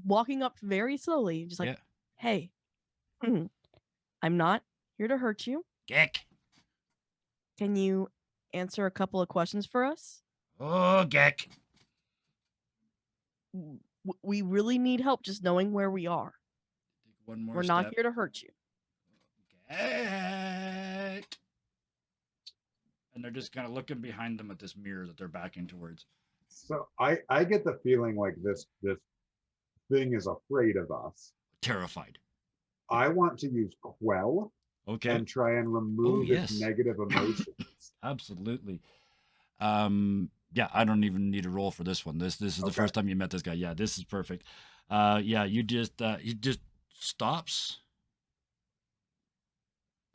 walking up very slowly, just like, Yeah. hey, I'm not here to hurt you. Geck. Can you answer a couple of questions for us? Oh, Geck. We really need help just knowing where we are. Take one more We're step. not here to hurt you. Geck. And they're just kind of looking behind them at this mirror that they're backing towards. So I get the feeling like this thing is afraid of us. Terrified. I want to use quell Okay. and try and remove yes. its negative emotions. Absolutely. Yeah, I don't even need a roll for this one. This is the first time you met this guy. Yeah, this is perfect. Yeah, he just stops,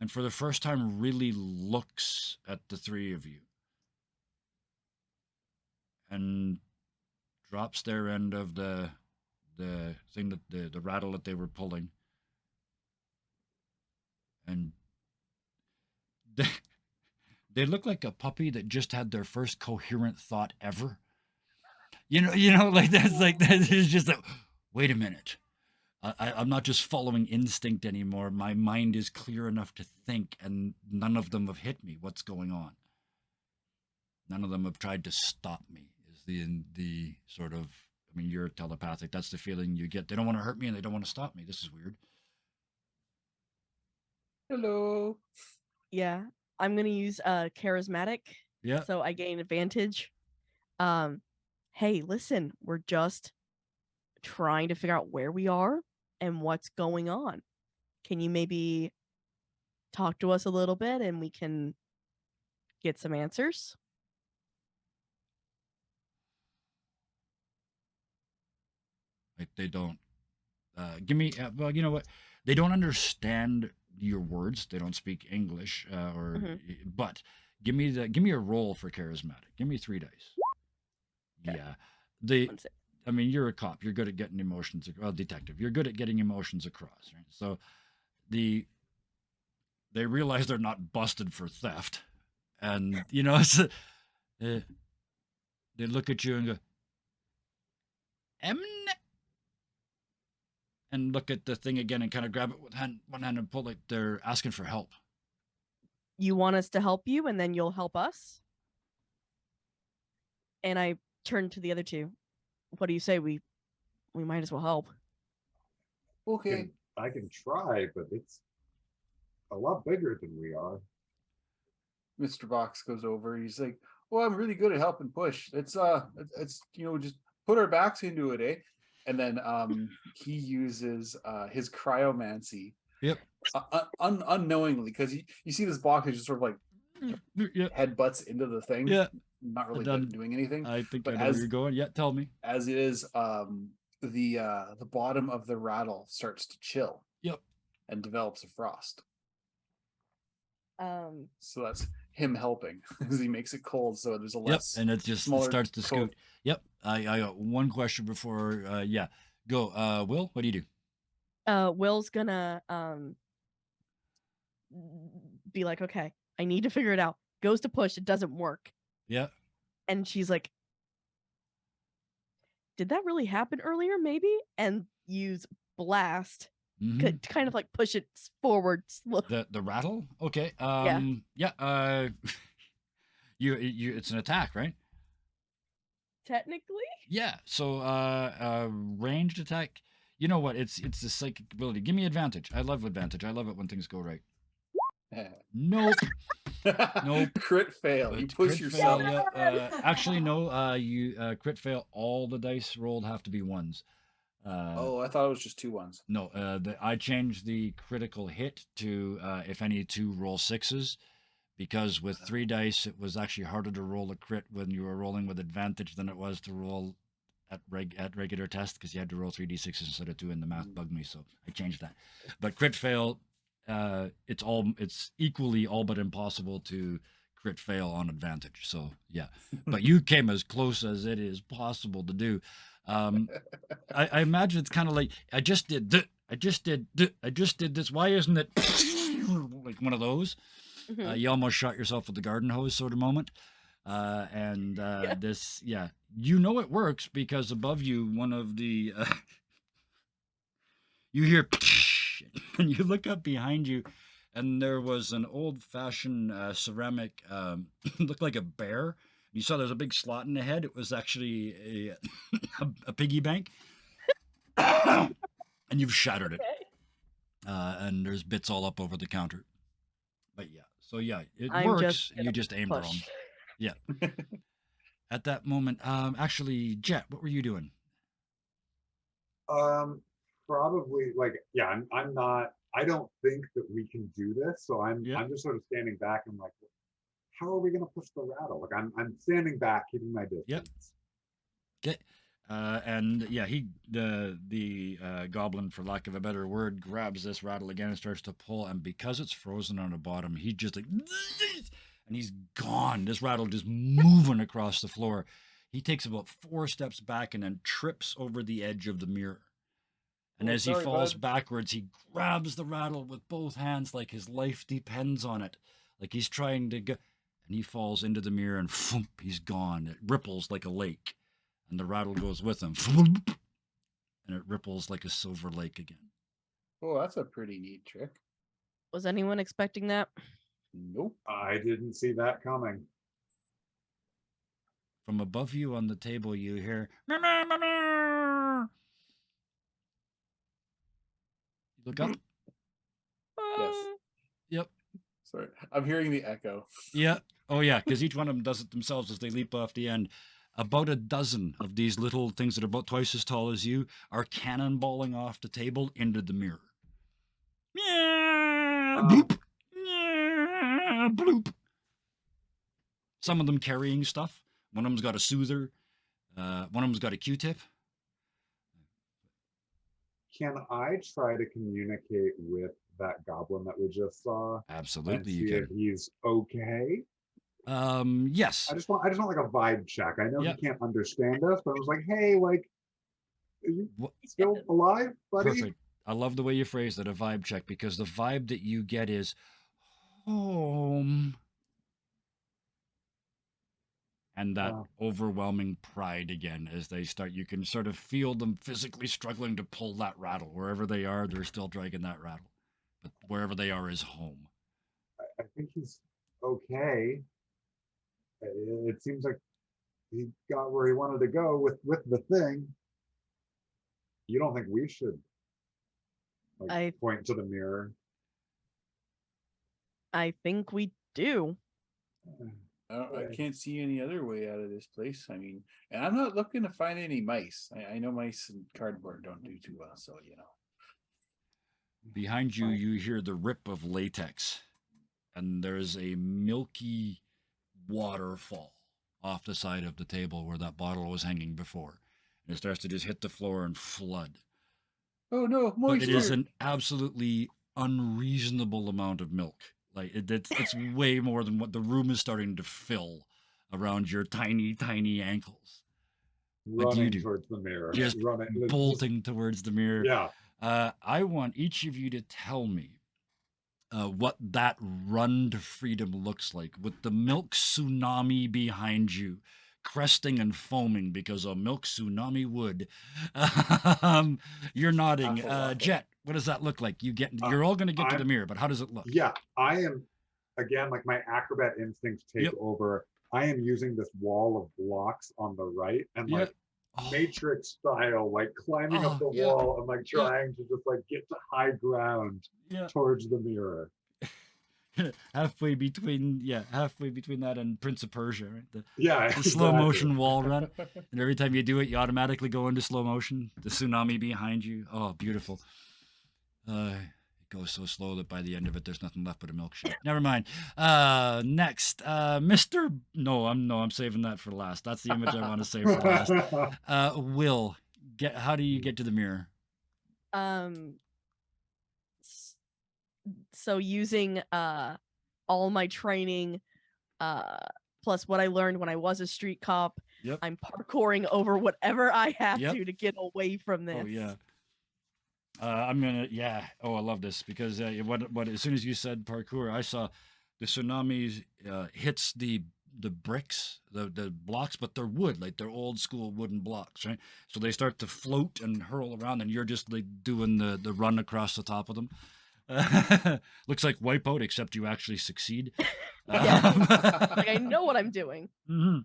and for the first time really looks at the 3 of you and drops their end of the thing that the rattle that they were pulling, and they look like a puppy that just had their first coherent thought ever. You know, like that is just like, wait a minute. I'm not just following instinct anymore. My mind is clear enough to think, and none of them have hit me. What's going on? None of them have tried to stop me. Is the sort of, I mean, you're telepathic. That's the feeling you get. They don't want to hurt me, and they don't want to stop me. This is weird. Hello. Yeah, I'm gonna use charismatic. Yeah. So I gain advantage. Hey, listen, we're just trying to figure out where we are and what's going on. Can you maybe talk to us a little bit and we can get some answers? Like they don't give me. Well, you know what? They don't understand your words. They don't speak English, but give me a roll for charismatic. Give me 3 dice. Okay. Yeah, I mean, you're a cop. You're good at getting emotions. Detective. You're good at getting emotions across. Right? So, they realize they're not busted for theft, and you know, it's, they look at you and go, and look at the thing again and kind of grab it with one hand and pull it. They're asking for help. You want us to help you, and then you'll help us? And I turn to the other 2. What do you say? We might as well help. Okay. I can try, but it's a lot bigger than we are. Mr. Box goes over. He's like, well, I'm really good at helping push. It's just put our backs into it, eh? And then he uses his cryomancy. Yep. Unknowingly, because you see this box is just sort of like Yep. headbutts into the thing. Yeah. Not really Then doing anything. I think But I know where you're going. Yeah, tell me. as it is, the bottom of the rattle starts to chill. Yep. And develops a frost. Um. So that's him helping as he makes it cold. So there's a less. Yep, and it just starts to scoot. Yep. I got one question before. Yeah. Go. Will, what do you do? Will's gonna be like, okay, I need to figure it out. Goes to push, it doesn't work. Yeah. And she's like, did that really happen earlier? Maybe? And use blast to kind of like push it forward. The rattle? Okay. Yeah. Yeah. You it's an attack, right? Technically? Yeah. So ranged attack. You know what? It's the psychic ability. Give me advantage. I love advantage. I love it when things go right. Nope. Nope. Crit fail. You push yourself. Fail, yeah. Actually, no. You crit fail. All the dice rolled have to be ones. I thought it was just 2 ones. No. I changed the critical hit to if any 2 roll 6s, because with 3 dice it was actually harder to roll a crit when you were rolling with advantage than it was to roll at regular test, because you had to roll 3d6s instead of 2, and the math bugged me, so I changed that. But crit fail. It's equally all but impossible to crit fail on advantage. So yeah, but you came as close as it is possible to do. I imagine it's kind of like I just did this. Why isn't it like one of those? You almost shot yourself with the garden hose sort of moment. This, yeah, it works because above you, one of the you hear. And you look up behind you, and there was an old-fashioned ceramic, looked like a bear. You saw there was a big slot in the head. It was actually a piggy bank, and you've shattered it. And there's bits all up over the counter. But yeah, so yeah, it works. You just aimed wrong. Yeah. At that moment, actually, Jet, what were you doing? Probably I'm not, I don't think that we can do this, so I'm just sort of standing back and like, how are we going to push the rattle? Like I'm standing back, keeping my distance. Yep. Okay. And yeah, the goblin, for lack of a better word, grabs this rattle again and starts to pull, and because it's frozen on the bottom, he just like, and he's gone. This rattle just moving across the floor. He takes about 4 steps back and then trips over the edge of the mirror. And as he falls backwards, he grabs the rattle with both hands like his life depends on it. Like he's trying to go. And he falls into the mirror and foomp, he's gone. It ripples like a lake. And the rattle goes with him. Foomp, and it ripples like a silver lake again. Oh, that's a pretty neat trick. Was anyone expecting that? Nope. I didn't see that coming. From above you on the table, you hear... Look up. Yes. Yep. Sorry, I'm hearing the echo. Yeah. Oh, yeah, because each one of them does it themselves as they leap off the end. About a dozen of these little things that are about twice as tall as you are cannonballing off the table into the mirror. Bloop. Bloop. Some of them carrying stuff. One of them's got a soother. One of them's got a Q-tip. Can I try to communicate with that goblin that we just saw? Absolutely, you you can. If he's okay. Yes. I just want like a vibe check. I know he can't understand us, but I was like, hey, like, are you still alive, buddy? Perfect. I love the way you phrased it, a vibe check, because the vibe that you get is home. And that overwhelming pride again as they start. You can sort of feel them physically struggling to pull that rattle. Wherever they are, they're still dragging that rattle. But wherever they are is home. I think he's okay. It seems like he got where he wanted to go with the thing. You don't think we should point to the mirror? I think we do. I can't see any other way out of this place. I mean, and I'm not looking to find any mice. I know mice and cardboard don't do too well, so Behind you, Fine. you hear the rip of latex, and there's a milky waterfall off the side of the table where that bottle was hanging before. And it starts to just hit the floor and flood. Oh no, But it is moisture! an absolutely unreasonable amount of milk. Like it's way more than what the room is starting to fill around your tiny, tiny ankles. What do you Running do? towards the mirror. Just Running. bolting towards the mirror. Yeah. I want each of you to tell me what that run to freedom looks like with the milk tsunami behind you, cresting and foaming because a milk tsunami would. You're nodding. Waffle, waffle. Jet, what does that look like? You're all going to get to the I'm- mirror, but how does it look? Yeah. I am, again, like my acrobat instincts take Yep. over. I am using this wall of blocks on the right and Yeah. like Matrix style, like climbing up the yeah. wall and like trying to just like get to high ground Yeah. towards the mirror. halfway between that and Prince of Persia, right? Yeah. The slow exactly. motion wall run. And every time you do it, you automatically go into slow motion. The tsunami behind you. Oh, beautiful. It goes so slow that by the end of it, there's nothing left but a milkshake. Never mind. Next, Mr. No, I'm saving that for last. That's the image I want to save for last. Will, how do you get to the mirror? So using all my training plus what I learned when I was a street cop, Yep. I'm parkouring over whatever I have Yep. to get away from this. Oh yeah. I'm gonna Oh, I love this because what as soon as you said parkour, I saw the tsunami hits the bricks, the blocks, but they're wood, like they're old school wooden blocks, right? So they start to float and hurl around, and you're just like doing the run across the top of them. Looks like Wipeout, except you actually succeed. Yeah. Like I know what I'm doing. Mm-hmm.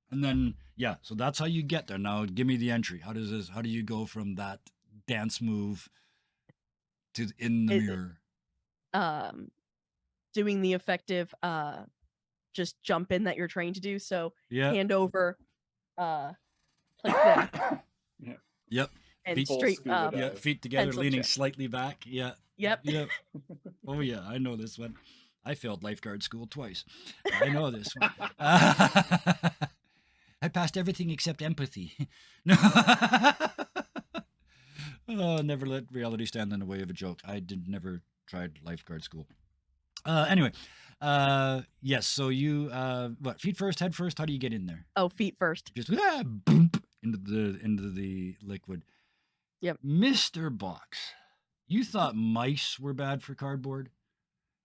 And then so that's how you get there. Now give me the entry. How do you go from that dance move to in the mirror? Doing the effective just jump in that you're trained to do. So hand over like that. Yep. And Feet, straight feet together, pencil leaning check. slightly back. Yeah. Yep. Yep. Oh yeah, I know this one. I failed lifeguard school twice. I know this one. I passed everything except empathy. Oh, never let reality stand in the way of a joke. I never tried lifeguard school. Anyway, yes. So you, feet first, head first? How do you get in there? Oh, feet first. Just boom into the liquid. Yep. Mr. Box, you thought mice were bad for cardboard?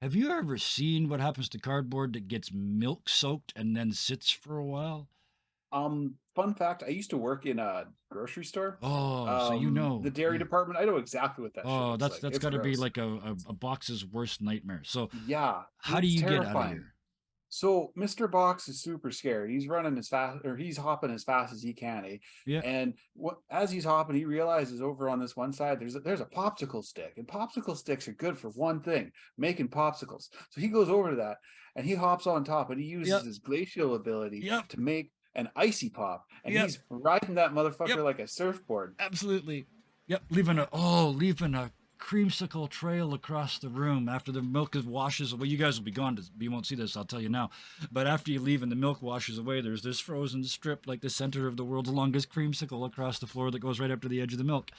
Have you ever seen what happens to cardboard that gets milk soaked and then sits for a while? Fun fact, I used to work in a grocery store. Oh, so you know. The dairy department. I know exactly what that shit looks that's like. got to be gross. like a box's worst nightmare. So Yeah. how do you get out of terrifying. here? So Mr. Box is super scared. He's running as fast, or he's hopping as fast as he can. Yeah. And as he's hopping, he realizes over on this one side there's a popsicle stick, and popsicle sticks are good for one thing: making popsicles. So he goes over to that, and he hops on top, and he uses his glacial ability to make an icy pop, and he's riding that motherfucker like a surfboard. Absolutely. Yep. Leaving a creamsicle trail across the room after the milk washes away. You guys will be gone. You won't see this, I'll tell you now. But after you leave and the milk washes away, there's this frozen strip like the center of the world's longest creamsicle across the floor that goes right up to the edge of the milk.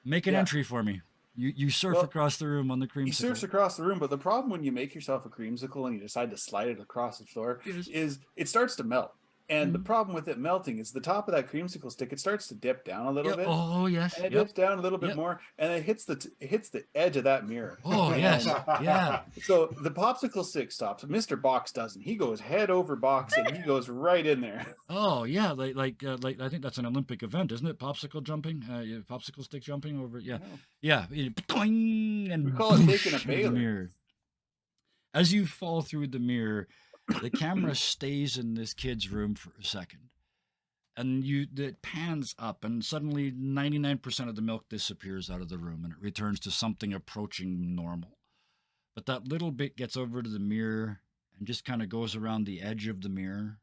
Make an entry for me. You surf across the room on the creamsicle. He surfs across the room, but the problem when you make yourself a creamsicle and you decide to slide it across the floor is it starts to melt. And the problem with it melting is the top of that creamsicle stick, it starts to dip down a little bit. Oh, yes. And it dips down a little bit more, and it hits the edge of that mirror. Oh, yes. Yeah. So the popsicle stick stops. Mr. Box doesn't. He goes head over Box, and he goes right in there. Oh, yeah. Like I think that's an Olympic event, isn't it? Popsicle jumping? Popsicle stick jumping over. Yeah. Yeah. And we call it taking a Baylor. Mirror. As you fall through the mirror, the camera stays in this kid's room for a second, and it pans up, and suddenly 99% of the milk disappears out of the room, and it returns to something approaching normal. But that little bit gets over to the mirror, and just kind of goes around the edge of the mirror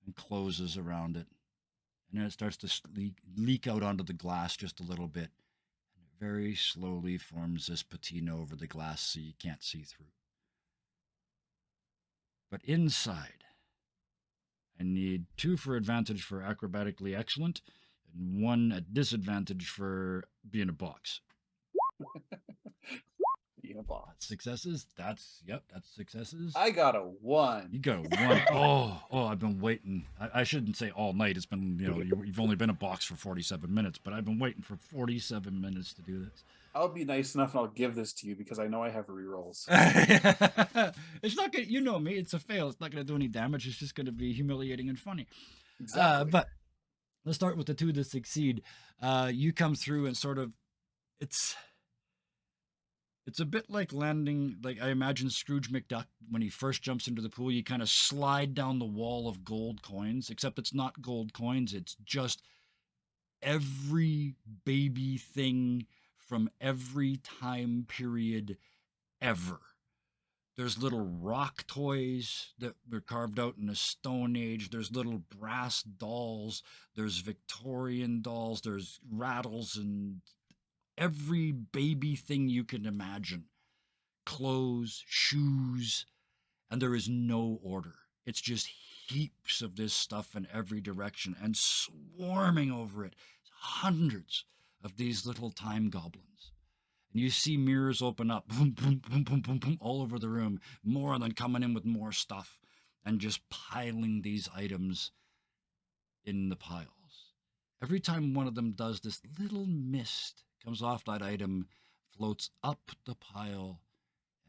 and closes around it. And then it starts to leak out onto the glass just a little bit. And it very slowly forms this patina over the glass so you can't see through. But inside, I need 2 for advantage for acrobatically excellent and 1 at disadvantage for being a box. Being a box. That's successes. That's successes. I got a 1. You got a 1. Oh, I've been waiting. I shouldn't say all night. It's been, you've only been a box for 47 minutes, but I've been waiting for 47 minutes to do this. I'll be nice enough and I'll give this to you because I know I have rerolls. It's not gonna, you know me, it's a fail. It's not gonna do any damage. It's just gonna be humiliating and funny. Exactly. But let's start with the 2 that succeed. You come through and sort of, it's a bit like landing, like I imagine Scrooge McDuck when he first jumps into the pool. You kind of slide down the wall of gold coins, except it's not gold coins. It's just every baby thing from every time period ever. There's little rock toys that were carved out in the Stone Age. There's little brass dolls. There's Victorian dolls. There's rattles and every baby thing you can imagine. Clothes, shoes, and there is no order. It's just heaps of this stuff in every direction and swarming over it. Hundreds of these little time goblins. And you see mirrors open up, boom, boom, boom, boom, boom, boom, all over the room. More than coming in with more stuff and just piling these items in the piles. Every time one of them does, this little mist comes off that item, floats up the pile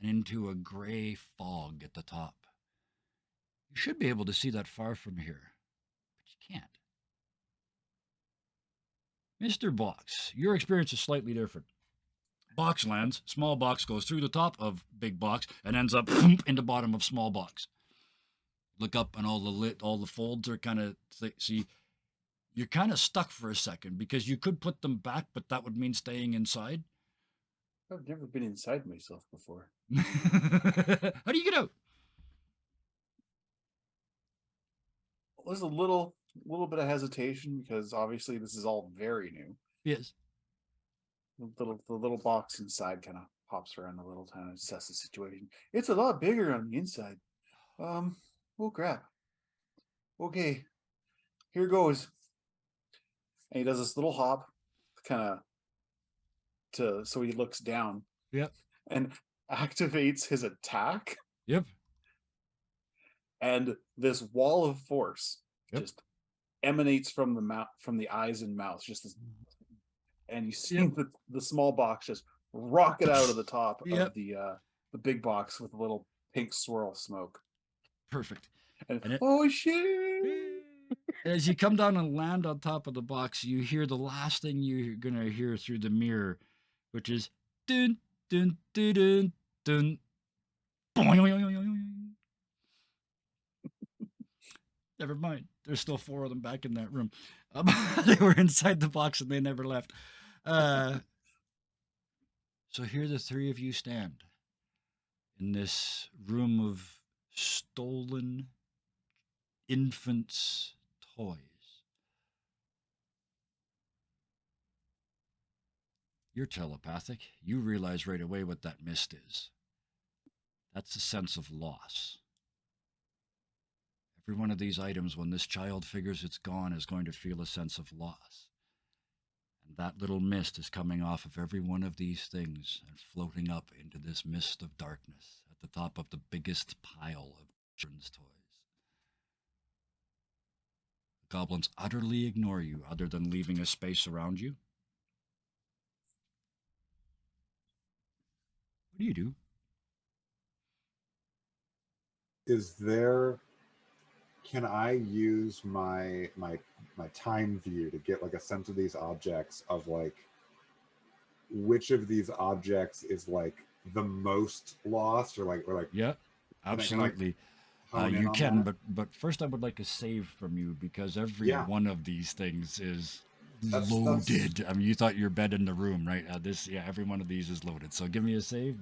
and into a gray fog at the top. You should be able to see that far from here, but you can't. Mr. Box, your experience is slightly different. Box lands, small box goes through the top of big box and ends up in the bottom of small box. Look up and all the folds are kind of, see, you're kind of stuck for a second because you could put them back, but that would mean staying inside. I've never been inside myself before. How do you get out? There's a little bit of hesitation because obviously this is all very new. Yes. The little box inside kind of hops around a little, kind of assess the situation. It's a lot bigger on the inside. Oh crap. Okay, here goes. And he does this little hop, kind of so he looks down. Yep. And activates his attack. Yep. And this wall of force just emanates from the mouth, from the eyes and mouth. Just this, and you see the small box just rocket out of the top of the big box with a little pink swirl smoke. Perfect. And oh shit! As you come down and land on top of the box, you hear the last thing you're gonna hear through the mirror, which is dun dun dun dun dun. Never mind. There's still 4 of them back in that room. They were inside the box and they never left. So here the 3 of you stand in this room of stolen infants' toys. You're telepathic. You realize right away what that mist is. That's a sense of loss. Every one of these items, when this child figures it's gone, is going to feel a sense of loss. And that little mist is coming off of every one of these things and floating up into this mist of darkness at the top of the biggest pile of children's toys. The goblins utterly ignore you, other than leaving a space around you. What do you do? Can I use my time view to get like a sense of these objects, of like which of these objects is like the most lost, or like yeah, absolutely. You can, but first I would like a save from you, because every one of these things is loaded. I mean, you thought your bed in the room, right? Every one of these is loaded. So give me a save.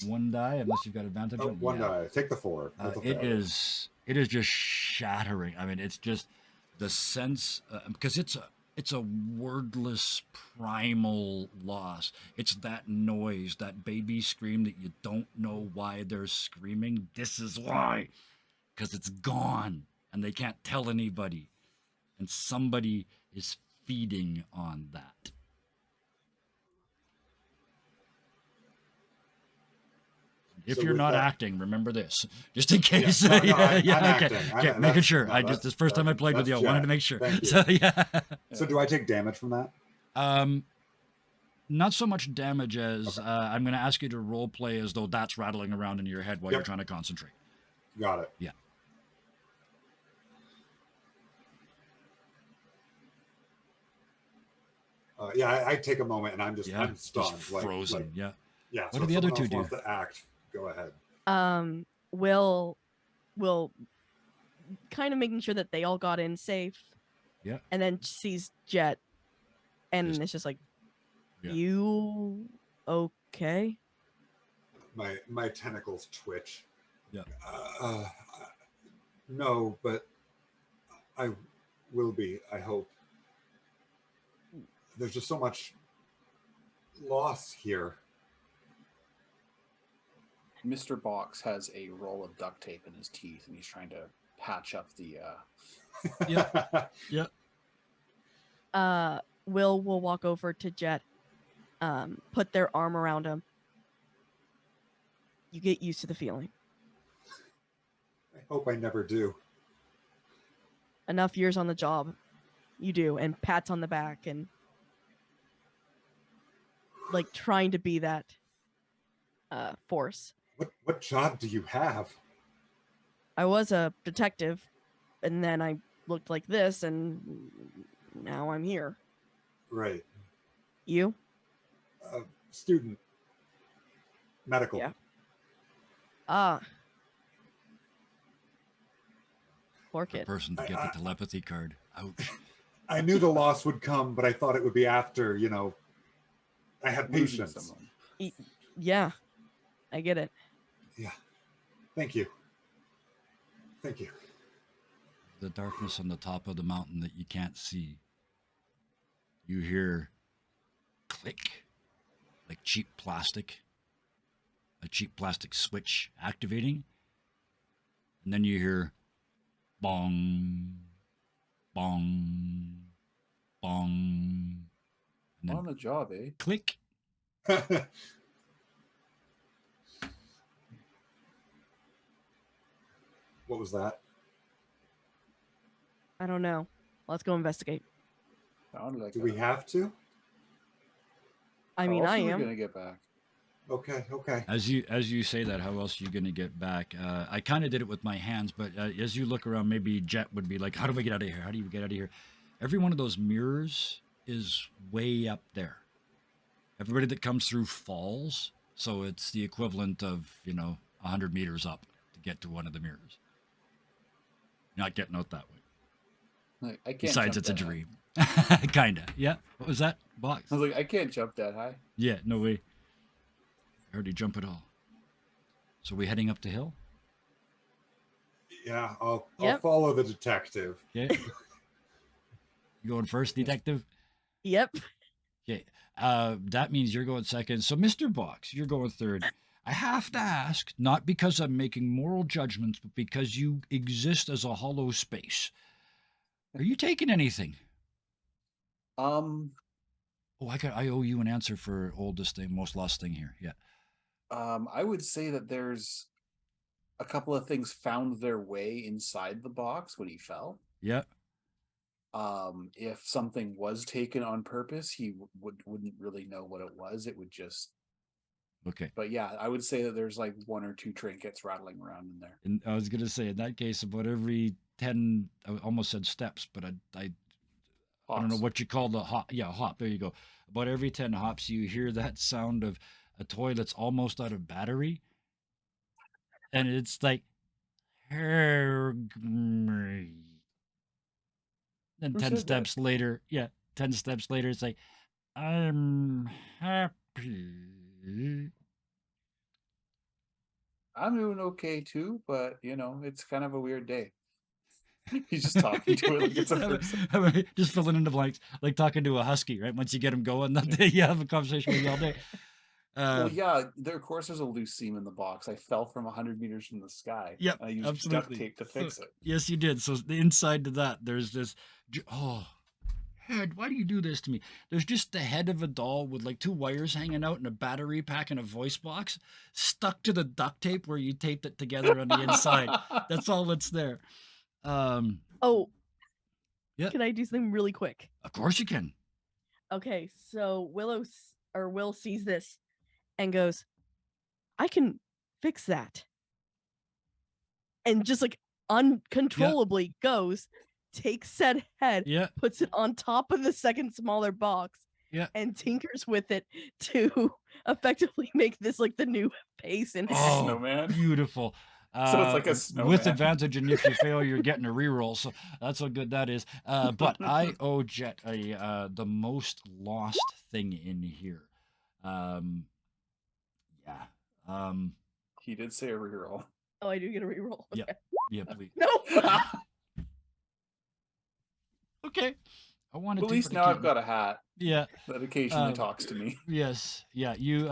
1 die, unless you've got advantage Oh, on. one Yeah. die. Take the 4. That's a It failure. is just shattering. I mean, it's just the sense because it's a wordless primal loss. It's that noise, that baby scream that you don't know why they're screaming. This is why, because it's gone and they can't tell anybody, and somebody is feeding on that. If So you're with not that- acting, remember this, just in case. no, yeah, I'm okay, acting. okay, making sure. This is the first time I played with you. I wanted to make sure. Thank you. So yeah. So do I take damage from that? Not so much damage as Okay. I'm going to ask you to role play as though that's rattling around in your head while you're trying to concentrate. Got it. Yeah. I take a moment and I'm I'm stunned, just frozen. Yeah. Yeah. What so do if the other someone two else do? wants to act, go ahead. Will kind of making sure that they all got in safe. Yeah. And then sees Jet, and Just- it's just like, yeah. you okay? My tentacles twitch. Yeah. No, but I will be. I hope. There's just so much loss here. Mr. Box has a roll of duct tape in his teeth, and he's trying to patch up the. Yeah. Will walk over to Jet, put their arm around him. You get used to the feeling. I hope I never do. Enough years on the job, you do, and pats on the back and like trying to be that force. What job do you have? I was a detective, and then I looked like this, and now I'm here. Right. You? Student. Medical. Yeah. Poor The kid. person to get the telepathy card. Ouch. I knew the loss would come, but I thought it would be after, I had losing patience. someone. Yeah, I get it. Yeah. Thank you. Thank you. The darkness on the top of the mountain that you can't see. You hear click, like cheap plastic, a cheap plastic switch activating. And then you hear bong, bong, bong. And then On the job, eh? click. What was that? I don't know. Let's go investigate. Sounded like Do we have to? I mean, I am. Gonna get back. Okay. As you say that, how else are you going to get back? I kind of did it with my hands, but as you look around, maybe Jet would be like, how do we get out of here? How do you get out of here? Every one of those mirrors is way up there. Everybody that comes through falls, so it's the equivalent of 100 meters up to get to one of the mirrors. You're not getting out that way. Like, I can't. Besides, jump it's a that high. dream. Kinda. Yeah. What was that? Box. I was like, I can't jump that high. Yeah. No way. I already jump at all. So we heading up the hill? Yeah, I'll Yep. follow the detective. Okay. You going first, detective? Yep. Okay. That means you're going second. So, Mr. Box, you're going third. I have to ask, not because I'm making moral judgments, but because you exist as a hollow space. Are you taking anything? Um, I owe you an answer for oldest thing, most lost thing here. Yeah. I would say that there's a couple of things found their way inside the box when he fell. Yeah. If something was taken on purpose, he wouldn't really know what it was. It would just. Okay. But yeah, I would say that there's like 1 or 2 trinkets rattling around in there. And I was gonna say in that case, about every 10, I almost said steps, but I don't know Hops. what you call the hop. Yeah, hop. There you go. About every 10 hops, you hear that sound of a toy that's almost out of battery. And it's like, then Who 10 said that? steps later, 10 steps later, it's like, I'm happy. I'm doing okay too, but it's kind of a weird day. He's just talking to it like it's a person. Just filling in the blanks, like talking to a husky, right? Once you get him going, you have a conversation with you all day. Well, yeah, of course there's a loose seam in the box. I fell from 100 meters from the sky. Yep, I used absolutely. duct tape to fix it. Yes, you did. So the inside to that, there's this. Oh, head, why do you do this to me? There's just the head of a doll with like 2 wires hanging out and a battery pack and a voice box stuck to the duct tape where you taped it together on the inside. That's all that's there. Oh, yeah. Can I do something really quick? Of course you can. Okay, so Will sees this and goes, "I can fix that," and just like uncontrollably goes, takes said head, puts it on top of the second smaller box, and tinkers with it to effectively make this like the new base and snowman. Beautiful. So it's like a snowman. With advantage, and if you fail, you're getting a reroll. So that's how good that is. But I owe Jet the most lost thing in here. He did say a reroll. Oh, I do get a reroll. Okay. Yeah, please. No. Okay. I wanted At least now I've got a hat. Yeah. That occasionally talks to me. Yes. Yeah. You.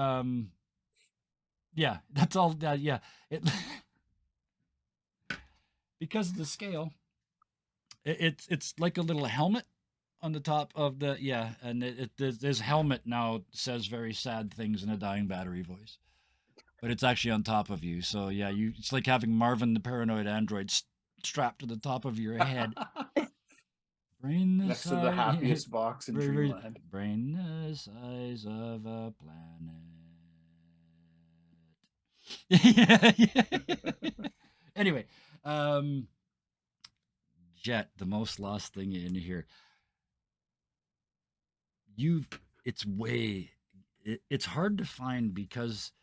Yeah. That's all. Yeah. It. Because of the scale, it's like a little helmet on the top of the and this helmet now says very sad things in a dying battery voice, but it's actually on top of you. So yeah, it's like having Marvin the paranoid android strapped to the top of your head. Brain next to the happiest box in Dreamland. Brain the size of a planet. Yeah. Anyway. Jet, the most lost thing in here. It's hard to find because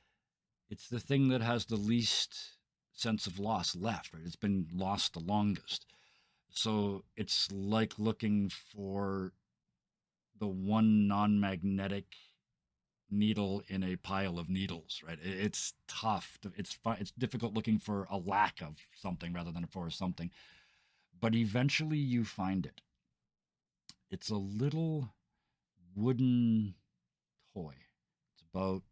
it's the thing that has the least sense of loss left, right? It's been lost the longest. So it's like looking for the one non-magnetic needle in a pile of needles, right? It's tough. It's difficult looking for a lack of something rather than for something. But eventually you find it. It's a little wooden toy. It's about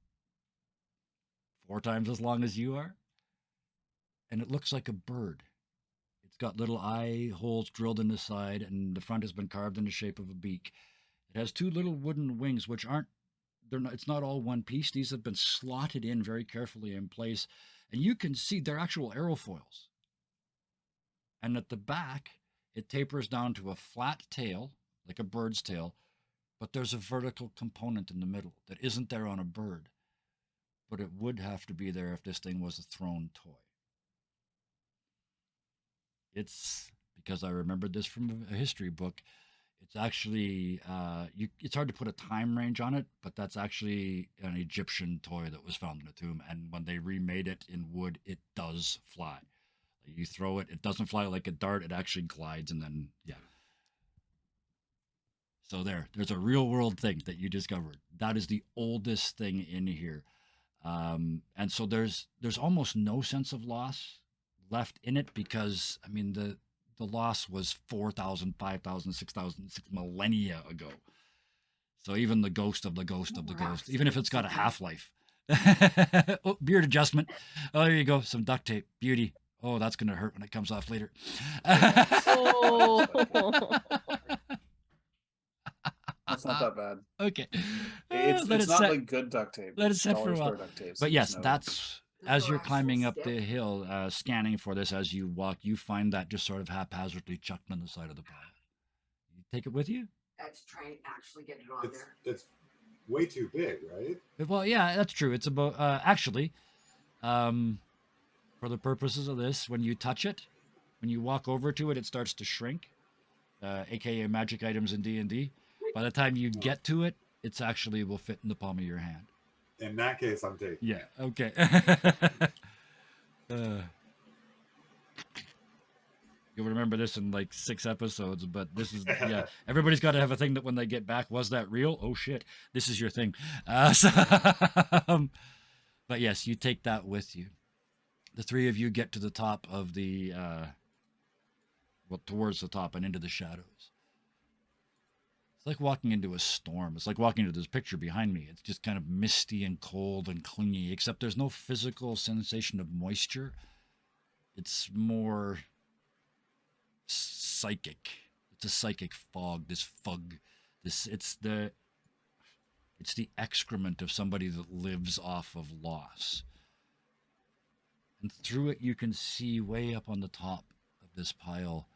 4 times as long as you are. And it looks like a bird. It's got little eye holes drilled in the side, and the front has been carved in the shape of a beak. It has 2 little wooden wings, which it's not all one piece. These have been slotted in very carefully in place. And you can see they're actual aerofoils. And at the back, it tapers down to a flat tail, like a bird's tail, but there's a vertical component in the middle that isn't there on a bird. But it would have to be there if this thing was a thrown toy. It's, because I remembered this from a history book, it's actually, it's hard to put a time range on it, but that's actually an Egyptian toy that was found in a tomb. And when they remade it in wood, it does fly. You throw it, it doesn't fly like a dart, it actually glides, and then, So there's a real world thing that you discovered. That is the oldest thing in here. And so there's almost no sense of loss left in it because, I mean, the loss was 4,000, 5,000, 6,000, 6 millennia ago. So even the ghost of the ghost of the ghost, even if it's got a half-life. Oh, beard adjustment. Oh, there you go. Some duct tape. Beauty. Oh, that's going to hurt when it comes off later. Oh. That's not that bad. Okay. It's not like good duct tape. Let it set for a while. But yes, no... that's, as you're climbing up the hill, scanning for this as you walk, you find that just sort of haphazardly chucked on the side of the pile. You take it with you? To try and actually get it on there. It's way too big, right? Well, yeah, that's true. It's about, actually, for the purposes of this, when you touch it, when you walk over to it, it starts to shrink, aka magic items in D&D. By the time you get to it, it's actually will fit in the palm of your hand. In that case, I'm taking. Yeah. Okay. You'll remember this in like 6 episodes, but this is everybody's got to have a thing that when they get back, was that real? Oh shit, this is your thing. But yes, you take that with you. The three of you get to the top of the, well, towards the top and into the shadows. It's like walking into a storm. It's like walking into this picture behind me. It's just kind of misty and cold and clingy, except there's no physical sensation of moisture. It's more psychic. It's a psychic fog, this fug. It's the excrement of somebody that lives off of loss. And through it you can see way up on the top of this pile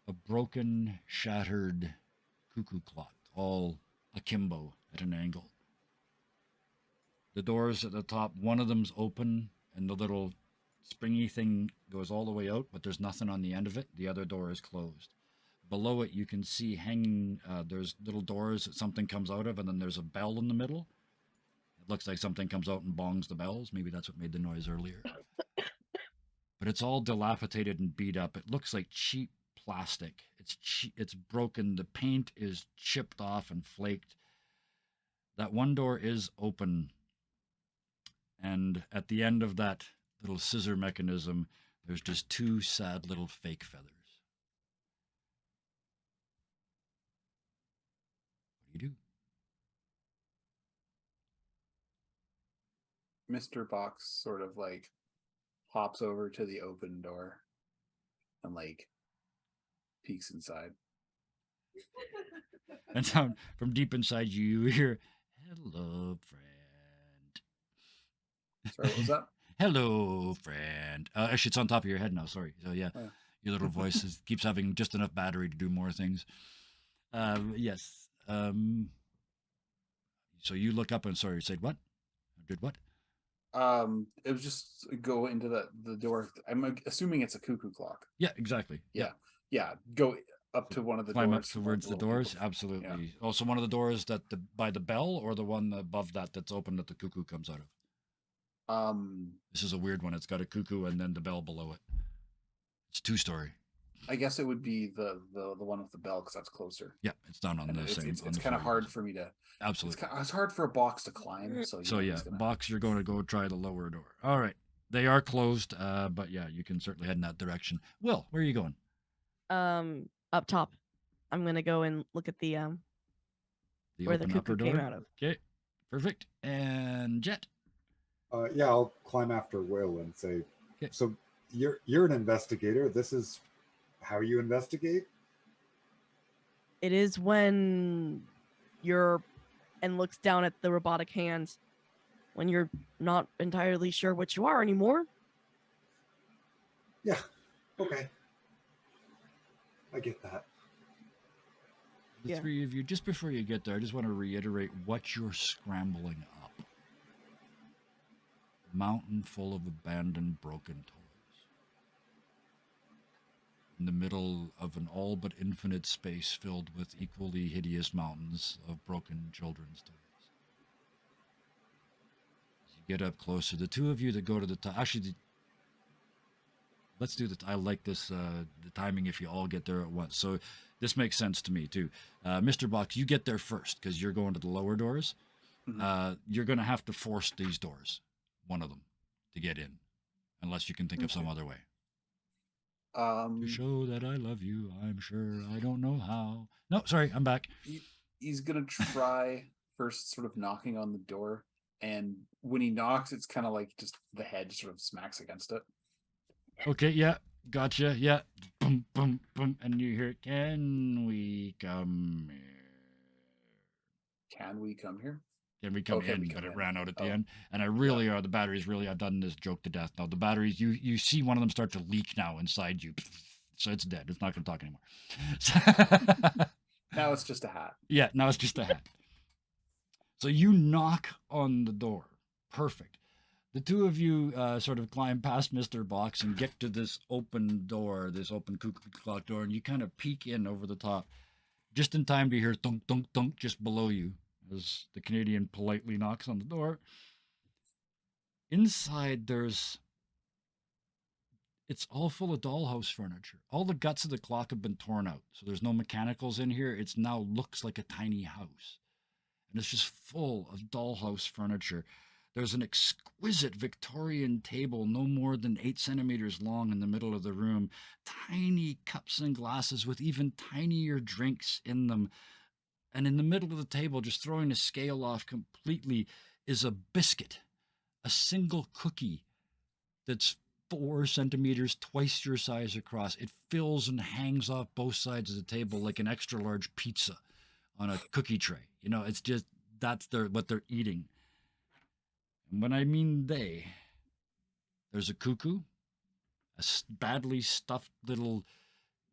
a broken, shattered cuckoo clock, all akimbo at an angle. The doors at the top, one of them's open, and the little springy thing goes all the way out, but there's nothing on the end of it. The other door is closed. Below it, you can see hanging, there's little doors that something comes out of, and then there's a bell in the middle. It looks like something comes out and bongs the bells. Maybe that's what made the noise earlier. But it's all dilapidated and beat up. It looks like cheap plastic. It's broken. The paint is chipped off and flaked. That one door is open, and at the end of that little scissor mechanism, there's just two sad little fake feathers. What do you do? Mr. Box sort of like hops over to the open door and like peeks inside. And from deep inside you hear, "Hello, friend." Sorry, what was that? Hello, friend. Actually, it's on top of your head now. Sorry. So yeah, Oh. your little voice keeps having just enough battery to do more things. Yes. So you look up and sorry, you said what? Did what? It was just go into the door. I'm assuming it's a cuckoo clock. Yeah, exactly. Yeah. Go up to one of the Climb doors. up towards the little doors. cuckoo- Absolutely. Yeah. Also, one of the doors by the bell, or the one above that's open that the cuckoo comes out of. This is a weird one. It's got a cuckoo and then the bell below it. It's 2-story. I guess it would be the one with the bell because that's closer. Yeah, it's down on And the same. it's kind of hard for me to. Absolutely. It's hard for a box to climb. So Yeah, box, you're going to go try the lower door. All right. They are closed, but yeah, you can certainly head in that direction. Will, where are you going? Up top. I'm gonna go and look at the where the open cuckoo upper door? came out of. Okay, perfect. And Jet? Yeah, I'll climb after Will and say, Okay. so you're an investigator. This is how you investigate? It is when you're and looks down at the robotic hands when you're not entirely sure what you are anymore. Yeah. Okay. I get that. The Yeah. three of you, just before you get there, I just want to reiterate what you're scrambling up. Mountain full of abandoned, broken toys. In the middle of an all but infinite space filled with equally hideous mountains of broken children's toys. As you get up closer, the two of you that go to the top, actually, let's do I like this, the timing if you all get there at once. So this makes sense to me too. Mr. Box, you get there first because you're going to the lower doors. Mm-hmm. You're going to have to force these doors, one of them, to get in, unless you can think of some other way. To show that I love you, I'm sure I don't know how. No, sorry, I'm back. He's gonna try first, sort of knocking on the door, and when he knocks, it's kind of like just the head sort of smacks against it. Okay, yeah, gotcha, yeah. Boom, boom, boom, and you hear, "Can we come here? Can we come here? Can we come Okay, in?" we But come it in. ran out at the Oh. end. And I really are, the batteries really, I've done this joke to death. Now, the batteries, you see one of them start to leak now inside you. So it's dead. It's not going to talk anymore. Now it's just a hat. Yeah, now it's just a hat. So you knock on the door. Perfect. The two of you sort of climb past Mr. Box and get to this open door, this open cuckoo clock door, and you kind of peek in over the top, just in time to hear thunk, thunk, thunk just below you as the Canadian politely knocks on the door. Inside, it's all full of dollhouse furniture. All the guts of the clock have been torn out, so there's no mechanicals in here. It's now looks like a tiny house. And it's just full of dollhouse furniture. There's an exquisite Victorian table, no more than 8 centimeters long, in the middle of the room. Tiny cups and glasses with even tinier drinks in them. And in the middle of the table, just throwing the scale off completely, is a biscuit, a single cookie that's 4 centimeters, twice your size across. It fills and hangs off both sides of the table like an extra large pizza on a cookie tray. You know, it's just, that's what they're eating. And when I mean there's a cuckoo, a badly stuffed little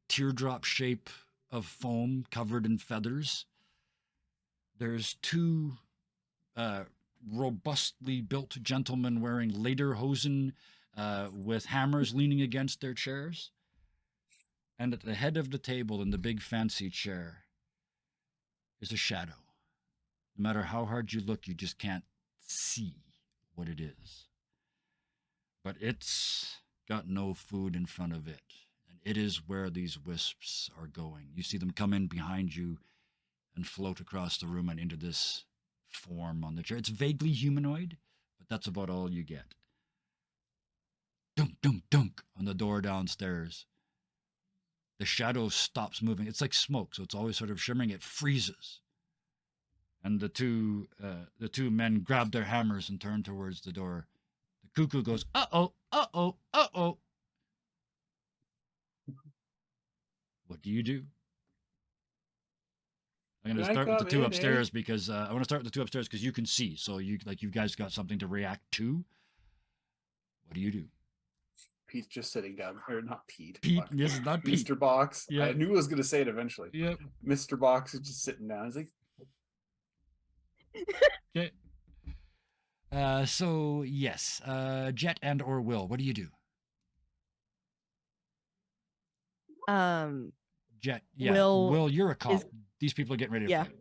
teardrop shape of foam covered in feathers. There's 2 robustly built gentlemen wearing lederhosen with hammers leaning against their chairs. And at the head of the table in the big fancy chair is a shadow. No matter how hard you look, you just can't see what it is. But it's got no food in front of it. And it is where these wisps are going. You see them come in behind you and float across the room and into this form on the chair. It's vaguely humanoid, but that's about all you get. Dunk, dunk, dunk on the door downstairs. The shadow stops moving. It's like smoke, so it's always sort of shimmering. It freezes. And the two men grab their hammers and turn towards the door. The cuckoo goes, uh-oh, uh-oh, uh-oh. What do you do? I'm going to start with the 2 upstairs because I want to start with the 2 upstairs because you can see. So you guys got something to react to. What do you do? Pete's just sitting down, or not Pete. Pete, this is not Pete. Mr. Box. Yeah. I knew I was going to say it eventually. Yep. Mr. Box is just sitting down. He's like, Okay. So yes, Jet and or Will, what do you do? Jet, yeah. Will, you're a cop. These people are getting ready to fight. Yeah.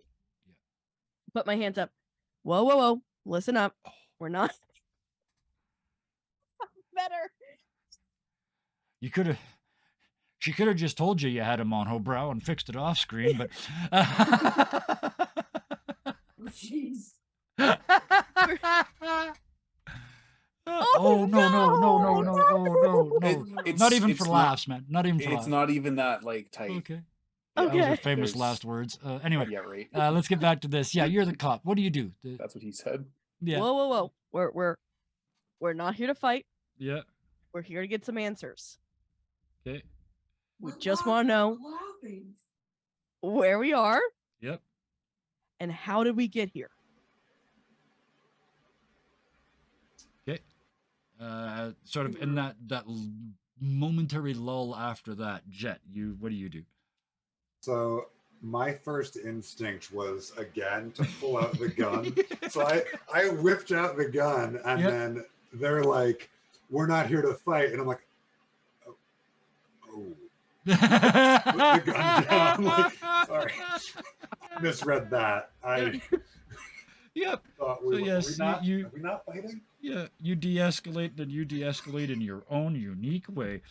Put my hands up. Whoa, whoa, whoa! Listen up. We're not better. She could have just told you had him on her brow and fixed it off screen, but. Jeez. Oh no! It's not even for laughs, man. Not even for laughs. It's not even that like tight. Okay. Okay. Those are famous last words. Anyway, Yeah, right. let's get back to this. Yeah, you're the cop. What do you do? That's what he said. Yeah. Whoa, whoa, whoa! We're not here to fight. Yeah. We're here to get some answers. Okay. We just want to know where we are. Yep. And how did we get here? Okay. Sort of in that momentary lull after that, Jet, what do you do? So my first instinct was again to pull out the gun. So I whipped out the gun, and then they're like, "We're not here to fight," and I'm like, "Oh." Put the gun down. I'm like, sorry, misread that. Yep. Thought So yes, are we not fighting? Yeah, you de-escalate, then you de-escalate in your own unique way.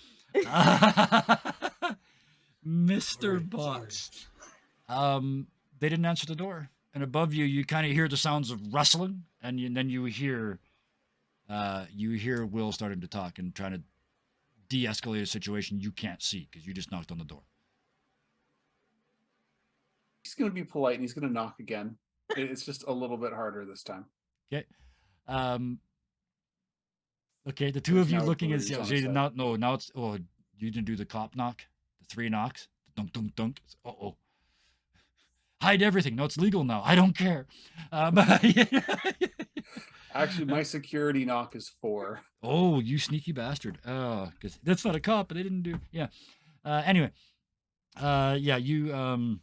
Mr. Right, Box. They didn't answer the door, and above you, you kind of hear the sounds of rustling, and then you hear Will starting to talk and trying to de-escalate a situation you can't see because you just knocked on the door. He's going to be polite and he's going to knock again. It's just a little bit harder this time. Okay. Okay, the 2 of you looking at now it's you didn't do the cop knock, the 3 knocks, dunk dunk dunk. Uh-oh. Hide everything. No, it's legal now. I don't care. Actually, my security knock is 4. Oh, you sneaky bastard. Because that's not a cop, but they didn't do. Yeah. Anyway. Yeah, you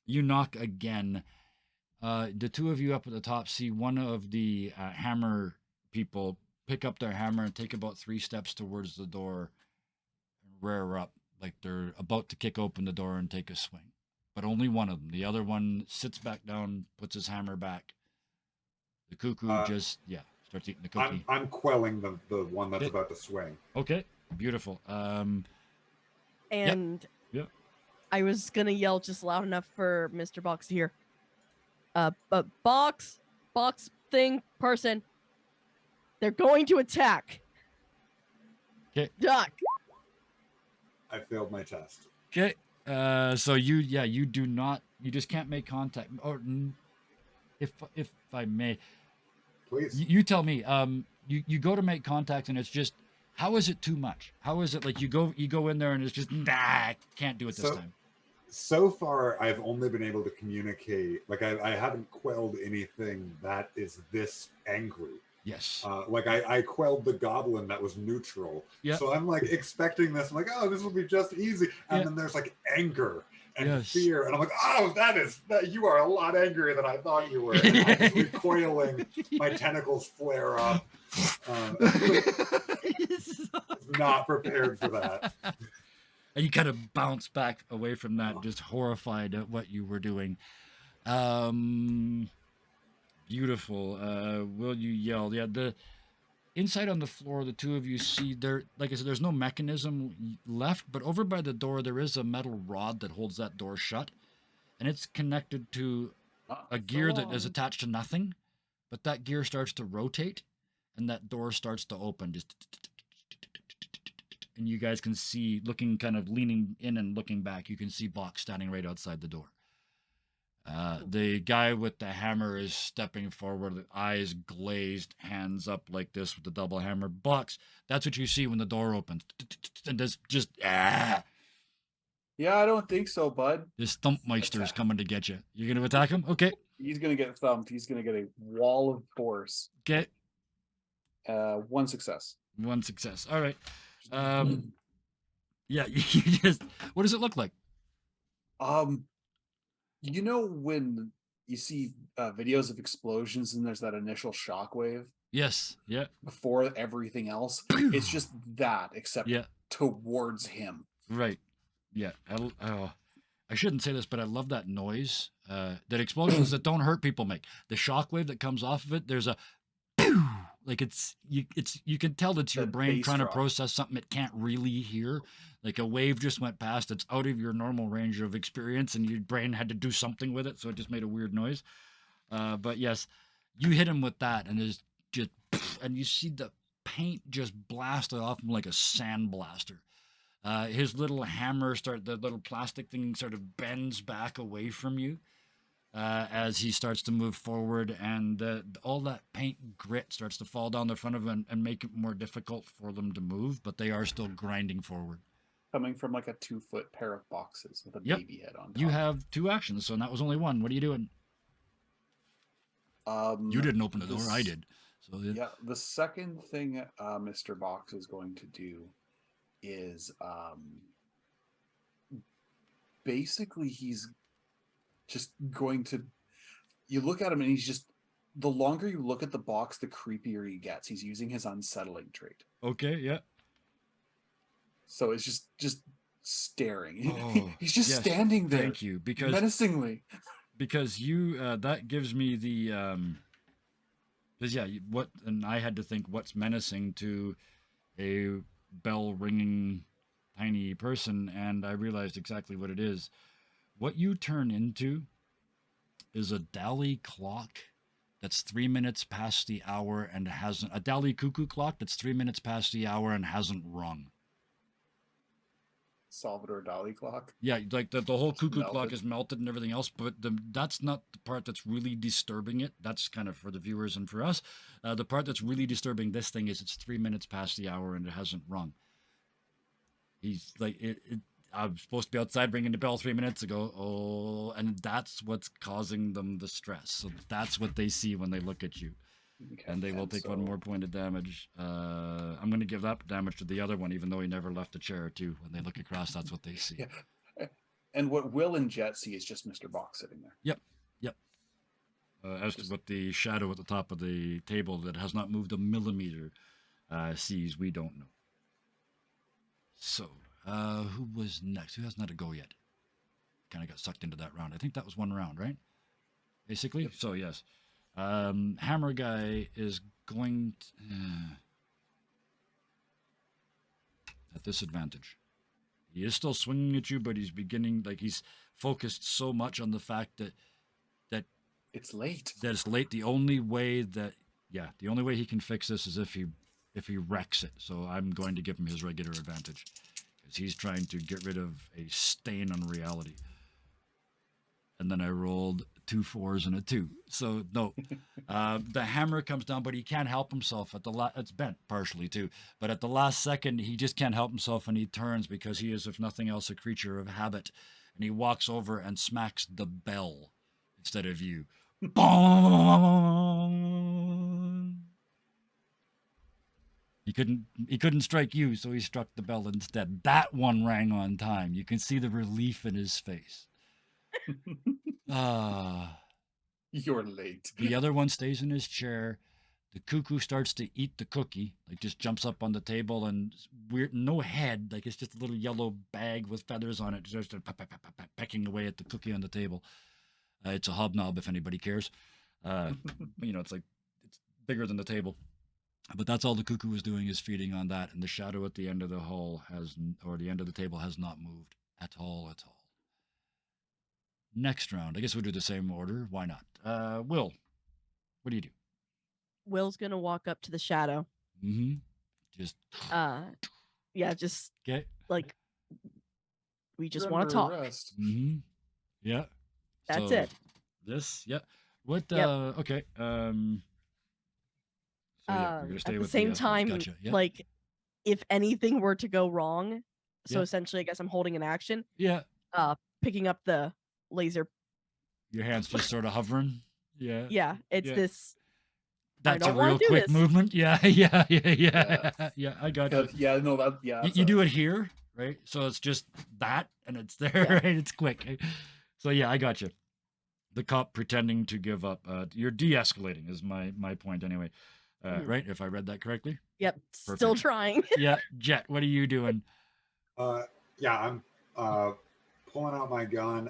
knock again. The 2 of you up at the top see one of the hammer people pick up their hammer and take about 3 steps towards the door and rear up like they're about to kick open the door and take a swing. But only one of them. The other one sits back down, puts his hammer back. The cuckoo starts eating the cookie. I'm quelling the one that's about to swing. Okay, beautiful. And yep. I was gonna yell just loud enough for Mr. Box to hear. But box thing person, They're going to attack. Okay. Duck. I failed my test. Okay. So you do not. You just can't make contact. Or if I may, Please. you tell me. You go to make contact and it's just. How is it too much? How is it like you go in there and it's just I can't do it this time. So far, I've only been able to communicate. Like I haven't quelled anything that is this angry. Yes. Like I quelled the goblin that was neutral. Yeah. So I'm like expecting this. I'm like, oh, this will be just easy. And then there's like anger and fear. And I'm like, oh, that you are a lot angrier than I thought you were. And I'm just recoiling. My tentacles flare up. Not prepared for that. And you kind of bounce back away from that, just horrified at what you were doing. Beautiful. Will you yell? Yeah, the inside on the floor, the two of you see there, like I said, there's no mechanism left, but over by the door, there is a metal rod that holds that door shut. And it's connected to a gear that is attached to nothing, but that gear starts to rotate and that door starts to open. And you guys can see, looking kind of leaning in and looking back, you can see Box standing right outside the door. The guy with the hammer is stepping forward, eyes glazed, hands up like this with the double hammer. Box, that's what you see when the door opens. And just Yeah, I don't think so, bud. This Thumpmeister is coming to get you. You're going to attack him? Okay. He's going to get thumped. He's going to get a wall of force. Okay. One success. One success. All right. Yeah, you just, what does it look like? You know when you see videos of explosions and there's that initial shockwave? Yes. Yeah. Before everything else, it's just that, except towards him. Right. Yeah. I shouldn't say this, but I love that noise that explosions that don't hurt people make. The shockwave that comes off of it, there's a like you can tell that's your brain trying to process something it can't really hear. Like a wave just went past, it's out of your normal range of experience, and your brain had to do something with it, so it just made a weird noise. But yes, you hit him with that, and it's just, and you see the paint just blasted off him like a sandblaster. His little hammer the little plastic thing sort of bends back away from you. As he starts to move forward, and all that paint grit starts to fall down the front of him and make it more difficult for them to move, but they are still grinding forward. Coming from like a 2-foot pair of boxes with a baby head on top. You have 2 actions, so that was only 1. What are you doing? You didn't open the door, I did. So yeah, the second thing Mr. Box is going to do is basically he's just going to, you look at him and he's just, the longer you look at the box, the creepier he gets. He's using his unsettling trait. Okay, yeah. So it's just staring. He's just standing there. Thank you, because menacingly. Because you that gives me the because and I had to think what's menacing to a bell ringing tiny person, and I realized exactly what it is. What you turn into is a Dali clock that's 3 minutes past the hour and hasn't, a Dali cuckoo clock that's 3 minutes past the hour and hasn't rung. Salvador Dali clock? Yeah, like the whole cuckoo clock is melted and everything else, but that's not the part that's really disturbing it. That's kind of for the viewers and for us. The part that's really disturbing this thing is it's 3 minutes past the hour and it hasn't rung. He's like, I was supposed to be outside ringing the bell 3 minutes ago. Oh, and that's what's causing them the stress. So that's what they see when they look at you. Okay, and they will take 1 more point of damage. I'm going to give that damage to the other one, even though he never left the chair, too. When they look across, that's what they see. Yeah. And what Will and Jet see is just Mr. Box sitting there. Yep. As to what the shadow at the top of the table that has not moved a millimeter sees, we don't know. So, who was next? Who hasn't had a go yet? Kind of got sucked into that round. I think that was 1 round, right? Basically? Yep. So, yes. Hammer guy is going to, at disadvantage. He is still swinging at you, but he's beginning, like he's focused so much on the fact that it's late. That it's late. The only way that Yeah, the only way he can fix this is if he wrecks it. So I'm going to give him his regular advantage because he's trying to get rid of a stain on reality. And then I rolled 2 4s and a 2. So no, the hammer comes down, but he can't help himself. It's bent partially too, but at the last second, he just can't help himself, and he turns because he is, if nothing else, a creature of habit. And he walks over and smacks the bell instead of you. Bong! He couldn't strike you, so he struck the bell instead. That one rang on time. You can see the relief in his face. You're late. The other one stays in his chair. The cuckoo starts to eat the cookie, like just jumps up on the table and weird, no head, like it's just a little yellow bag with feathers on it, just pecking away at the cookie on the table. It's a hobnob, if anybody cares. It's bigger than the table. But that's all the cuckoo is doing, is feeding on that, and the shadow at the end of the hall the end of the table has not moved at all. Next round, I guess we'll do the same order. Why not? Will, what do you do? Will's gonna walk up to the shadow. Mm-hmm. Just just okay. Like we just You're want to under talk. arrest. Mm-hmm. Yeah. That's So, it. This, yeah. What? Yep. Okay. So yeah, we're gonna stay At the with same time, Gotcha. Yeah. like if anything were to go wrong, so Yeah. essentially, I guess I'm holding an action. Yeah. Picking up the laser. Your hands just sort of hovering. Yeah. Yeah, it's Yeah. this. That's I a don't wanna real do quick this. movement. Yeah. Yeah. I got you. Yeah, no, that yeah. You do it here, right? So it's just that, and it's there, Yeah. right? It's quick. So yeah, I got you. The cop pretending to give up. You're de-escalating is my point anyway. Right? If I read that correctly. Yep, still Perfect. trying. Yeah, Jet, what are you doing? Yeah, I'm pulling out my gun.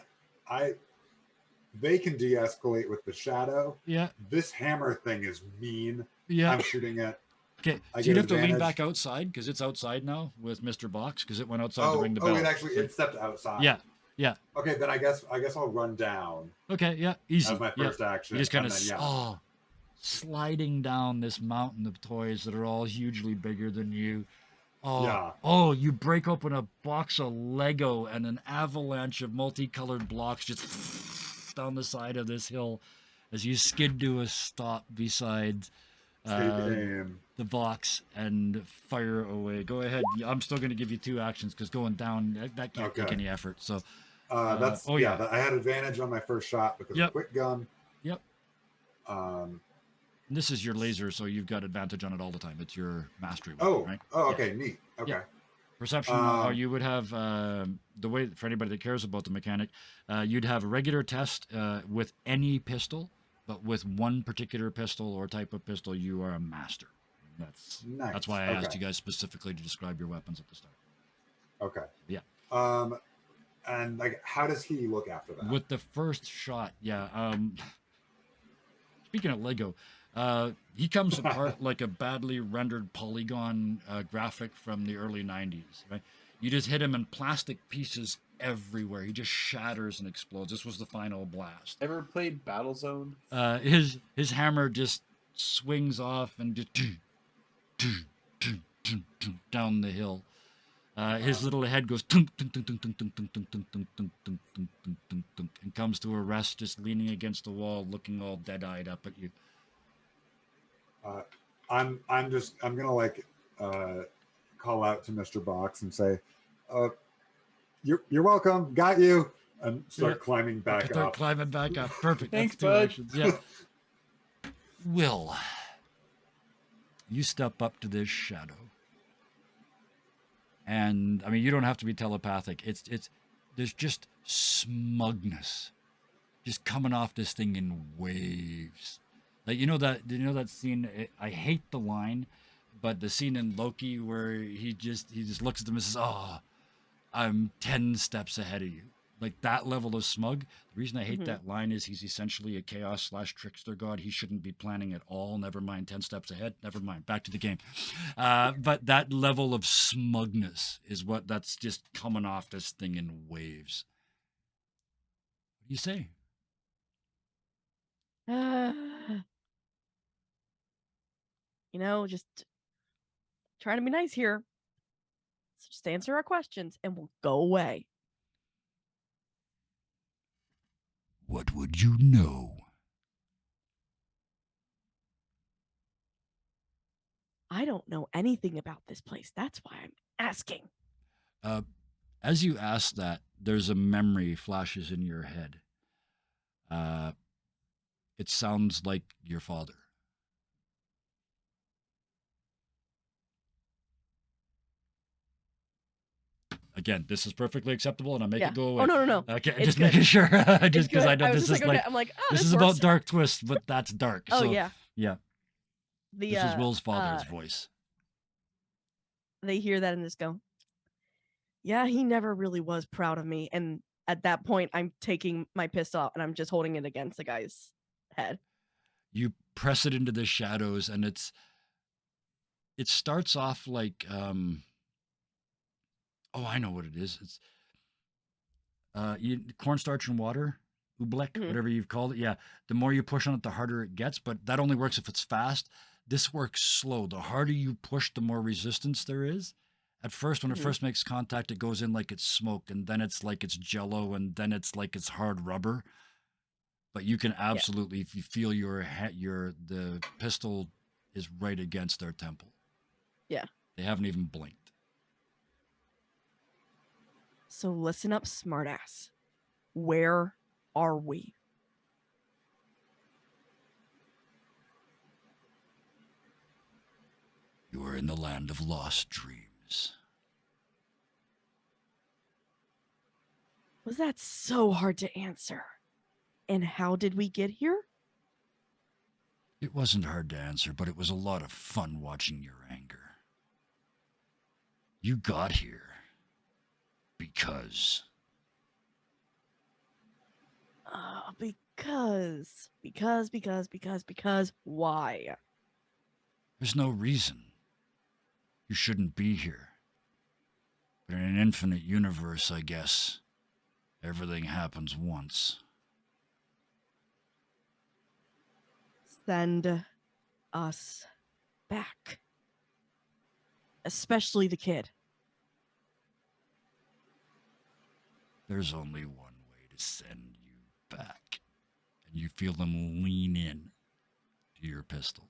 They can de-escalate with the shadow. Yeah. This hammer thing is mean. Yeah. I'm shooting it. Okay, so you'd have to lean back outside because it's outside now with Mr. Box because it went outside to ring the bell. It stepped outside. Yeah. Okay, then I guess I'll run down. Okay, yeah, easy. As my first action. You just kind of sliding down this mountain of toys that are all hugely bigger than you. You break open a box of Lego and an avalanche of multicolored blocks just down the side of this hill as you skid to a stop beside the box and fire away. Go ahead. I'm still going to give you 2 actions because going down that can't take any effort. So I had advantage on my first shot because of quick gun. Yep. This is your laser, so you've got advantage on it all the time. It's your mastery weapon, right? Okay, neat. Okay. Yeah. Perception, you would have the way, for anybody that cares about the mechanic, you'd have a regular test with any pistol, but with one particular pistol or type of pistol, you are a master. That's why I asked you guys specifically to describe your weapons at the start. Okay. Yeah. And how does he look after that? With the first shot, yeah. Speaking of Lego, he comes apart like a badly rendered polygon graphic from the early 90s, right? You just hit him in plastic pieces everywhere. He just shatters and explodes. This was the final blast. Ever played Battlezone? His hammer just swings off and just down the hill. His little head goes and comes to a rest, just leaning against the wall, looking all dead-eyed up at you. I'm gonna call out to Mr. Box and say, you're welcome, got you, and start climbing back up. Climbing back up. Perfect. Thanks, That's 2 bud. actions. Yeah. Will, you step up to this shadow. And I mean, you don't have to be telepathic. There's just smugness just coming off this thing in waves. Like, you know that scene, I hate the line, but the scene in Loki where he just looks at them and says, "Oh, I'm 10 steps ahead of you." Like that level of smug. The reason I hate that line is he's essentially a chaos/trickster god. He shouldn't be planning at all. Never mind 10 steps ahead. Never mind. Back to the game. But that level of smugness is that's just coming off this thing in waves. What do you say? just trying to be nice here. So just answer our questions and we'll go away. What would you know? I don't know anything about this place. That's why I'm asking. As you ask that, there's a memory flashes in your head. It sounds like your father. Again, this is perfectly acceptable, and I make Yeah. it go away. Oh, no. Okay, It's just good. making sure. It's just because good. I know was this just is okay. like I'm like, this this is works. about dark twists, but that's dark. Oh, So, yeah. yeah. The, This is Will's father's voice. They hear that and just go, yeah, he never really was proud of me. And at that point, I'm taking my pistol out and I'm just holding it against the guy's head. You press it into the shadows, and it starts off like oh, I know what it is. It's cornstarch and water, oobleck, Mhm. whatever you've called it. Yeah, the more you push on it, the harder it gets. But that only works if it's fast. This works slow. The harder you push, the more resistance there is. At first, when it Mhm. first makes contact, it goes in like it's smoke, and then it's like it's jello, and then it's like it's hard rubber. But you can absolutely, if you feel the pistol is right against their temple. Yeah. They haven't even blinked. So listen up, smartass. Where are we? You are in the land of lost dreams. Was that so hard to answer? And how did we get here? It wasn't hard to answer, but it was a lot of fun watching your anger. You got here because Because why? there's no reason. You shouldn't be here. But in an infinite universe, I guess, everything happens once. Send us back. Especially the kid. There's only one way to send you back. And you feel them lean in to your pistol.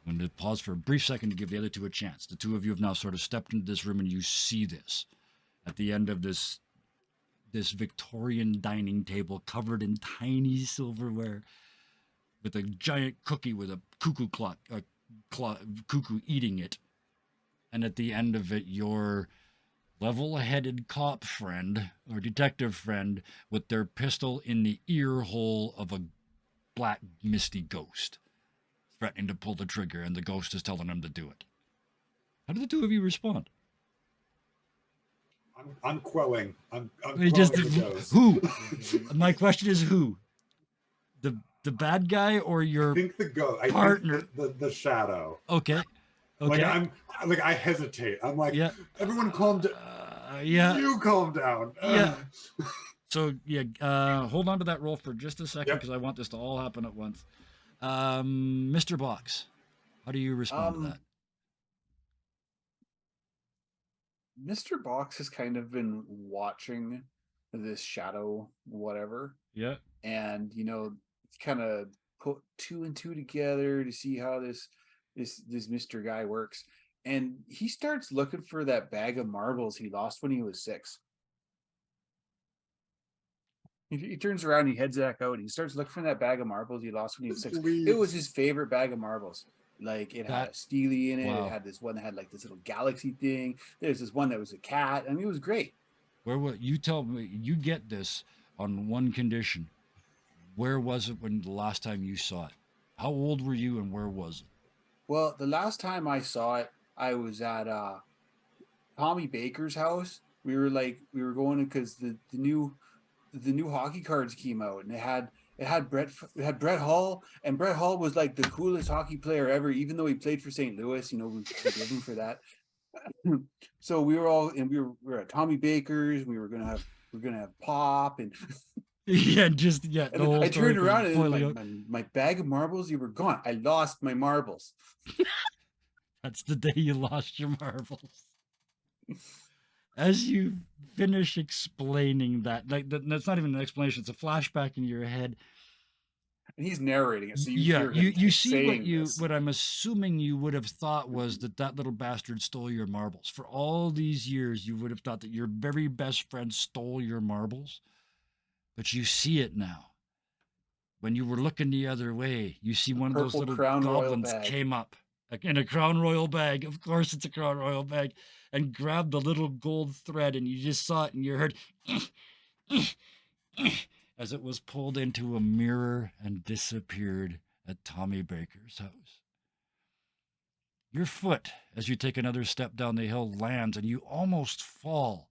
I'm going to pause for a brief second to give the other two a chance. The two of you have now sort of stepped into this room and you see this. At the end of this Victorian dining table covered in tiny silverware with a giant cookie with a cuckoo clock, cuckoo eating it. And at the end of it, your level-headed cop friend or detective friend with their pistol in the ear hole of a black misty ghost, threatening to pull the trigger, and the ghost is telling them to do it. How do the two of you respond? I'm quelling. I'm They quelling just the ghost. who? My question is who? The bad guy or I your think the ghost. I partner? think the shadow. Okay. Like I hesitate. I'm like, Yeah. everyone calm down. Yeah. You calm down. Yeah. So yeah, hold on to that roll for just a second Yep. because I want this to all happen at once. Mr. Box, how do you respond to that? Mr. Box has kind of been watching this shadow, whatever. Yeah. And kind of put two and two together to see how this Mr. guy works. And he starts looking for that bag of marbles he lost when he was 6. He turns around and he heads back out and he starts looking for that bag of marbles he lost when he was 6. Please. It was his favorite bag of marbles. Like it had a steely in it. Wow. It had this one that had like this little galaxy thing. There's this one that was a cat. I mean, it was great. Where what you tell me you get this on one condition. Where was it when the last time you saw it? How old were you and where was it? Well, the last time I saw it, I was at Tommy Baker's house. We were going because the new hockey cards came out, and it had Brett Hull, and Brett Hull was like the coolest hockey player ever, even though he played for St. Louis. We forgive him for that. So we were at Tommy Baker's. We're gonna have pop, and Yeah, just the And then whole I story turned comes around and boiling out. my bag of marbles, you were gone. I lost my marbles. That's the day you lost your marbles. As you finish explaining that, like that's not even an explanation; it's a flashback in your head. And he's narrating it, so you Yeah, hear him you see saying this. what I'm assuming you would have thought was that little bastard stole your marbles. For all these years, you would have thought that your very best friend stole your marbles, but you see it now. When you were looking the other way, you see one of those Purple little Crown Royal goblins bag. came up in a Crown Royal bag. Of course, it's a Crown Royal bag, and grabbed the little gold thread, and you just saw it, and you heard as it was pulled into a mirror and disappeared at Tommy Baker's house. Your foot, as you take another step down the hill, lands, and you almost fall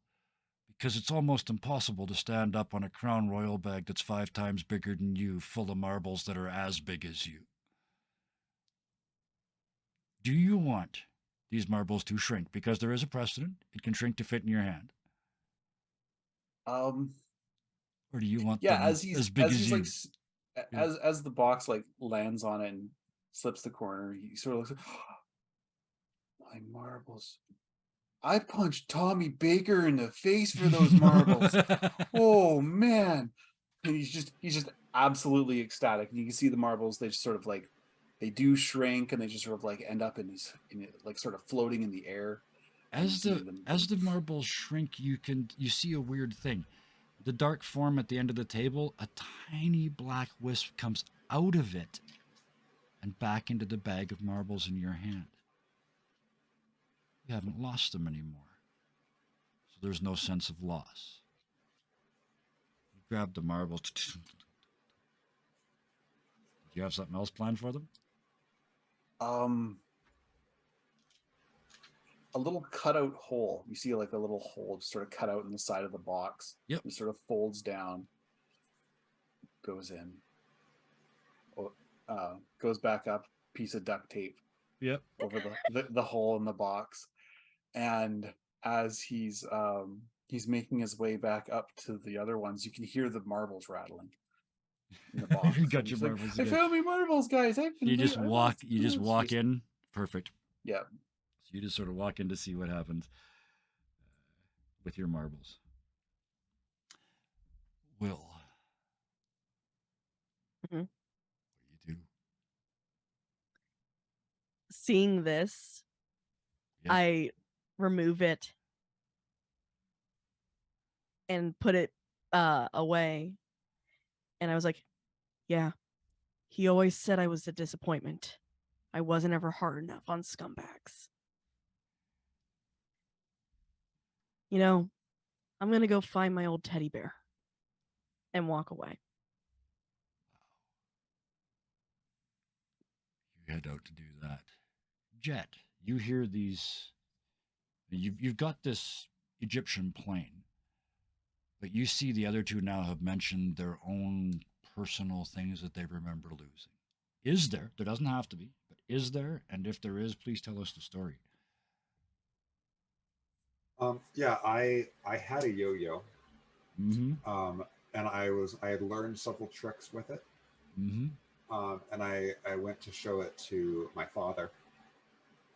because it's almost impossible to stand up on a Crown Royal bag that's 5 times bigger than you, full of marbles that are as big as you. Do you want these marbles to shrink? Because there is a precedent. It can shrink to fit in your hand. Or do you want Yeah, them as big as you? as the box like lands on it and slips the corner, he sort of looks like, my marbles. I punched Tommy Baker in the face for those marbles. Oh man. And he's just absolutely ecstatic. And you can see the marbles, they just sort of like they do shrink and they just sort of like end up in like sort of floating in the air. As the marbles shrink, you see a weird thing. The dark form at the end of the table, a tiny black wisp comes out of it and back into the bag of marbles in your hand. You haven't lost them anymore, so there's no sense of loss. You grab the marbles. Did you have something else planned for them? A little cutout hole. You see like a little hole just sort of cut out in the side of the box. Yep. It sort of folds down, goes in, goes back up, piece of duct tape. Yep. Over the hole in the box. And as he's making his way back up to the other ones, you can hear the marbles rattling in the box. You got your marbles like, again. I found my marbles, guys. You just walk in. Perfect. Yeah. So you just sort of walk in to see what happens with your marbles. Will. Mm-hmm. What do you do? Seeing this, yep. I remove it and put it away. And I was like, yeah, he always said I was a disappointment. I wasn't ever hard enough on scumbags. You know, I'm going to go find my old teddy bear and walk away. You head out to do that. Jet, you hear these. You've got this Egyptian plane, but you see the other two now have mentioned their own personal things that they remember losing. Is there? There doesn't have to be, but is there? And if there is, please tell us the story. Yeah, I had a yo-yo, mm-hmm. And I had learned several tricks with it, mm-hmm. And I went to show it to my father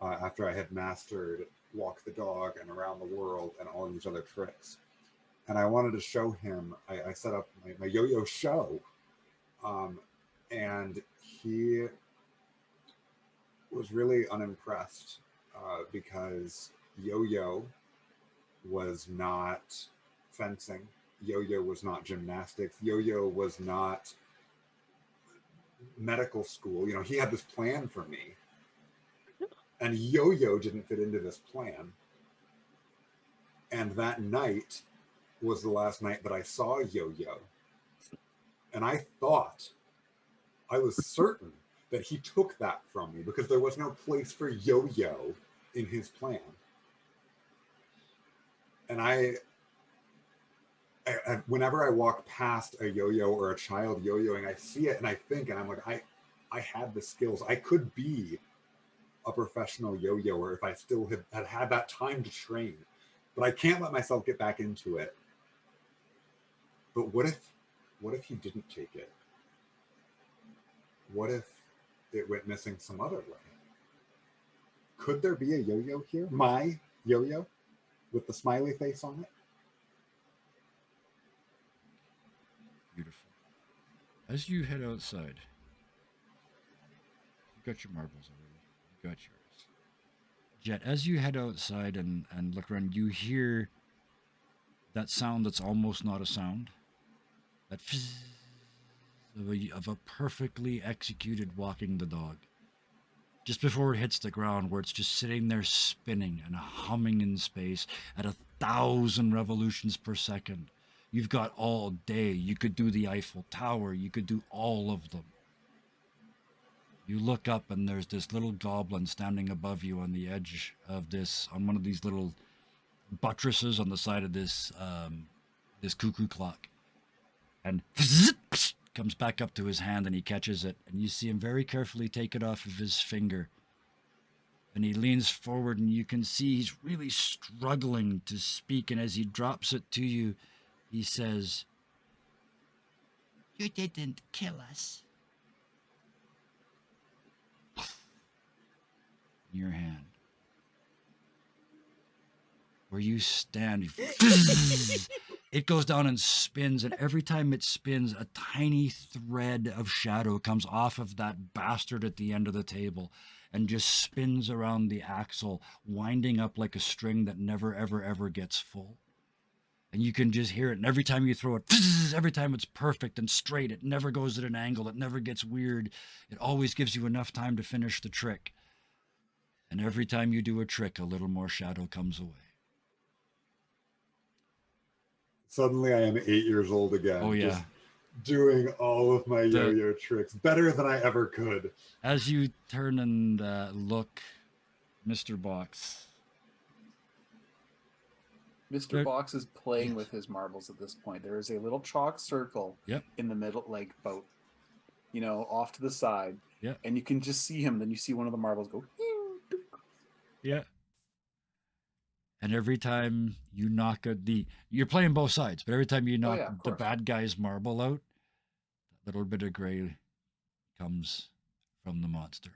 after I had mastered Walk the Dog and Around the World and all these other tricks, and I wanted to show him. I set up my yo-yo show, and he was really unimpressed because yo-yo was not fencing, yo-yo was not gymnastics, yo-yo was not medical school. You know, he had this plan for me, and yo-yo didn't fit into this plan. And that night was the last night that I saw yo-yo, and I was certain that he took that from me because there was no place for yo-yo in his plan. And I whenever I walk past a yo-yo or a child yo-yoing, I see it and I think, and I'm like, I had the skills. I could be a professional yo-yoer if I still had that time to train, but I can't let myself get back into it. But what if What if you didn't take it? What if it went missing some other way? Could there be a yo-yo here? My yo-yo with the smiley face on it? Beautiful. As you head outside, you got your marbles already. You got yours. Jet, as you head outside and look around, you hear that sound that's almost not a sound. That fizz of a perfectly executed walking the dog. Just before it hits the ground, where it's just sitting there spinning and humming in space at 1,000 revolutions per second. You've got all day. You could do the Eiffel Tower. You could do all of them. You look up and there's this little goblin standing above you on the edge of this, on one of these little buttresses on the side of this this cuckoo clock. And comes back up to his hand and he catches it. And you see him very carefully take it off of his finger. And he leans forward and you can see he's really struggling to speak. And as he drops it to you, he says, "You didn't kill us." In your hand. Where you stand, it goes down and spins, and every time it spins, a tiny thread of shadow comes off of that bastard at the end of the table and just spins around the axle, winding up like a string that never, ever, ever gets full. And you can just hear it, and every time you throw it, every time it's perfect and straight, it never goes at an angle, it never gets weird, it always gives you enough time to finish the trick. And every time you do a trick, a little more shadow comes away. Suddenly I am 8 years old again. Oh, yeah. Just doing all of my yo-yo tricks better than I ever could. As you turn and look, Mr. Box. Mr. Box is playing with his marbles at this point. There is a little chalk circle in the middle, like about, off to the side. Yeah. And you can just see him. Then you see one of the marbles go. Yeah. And every time you knock you're playing both sides, but every time you knock the bad guy's marble out, that little bit of gray comes from the monster.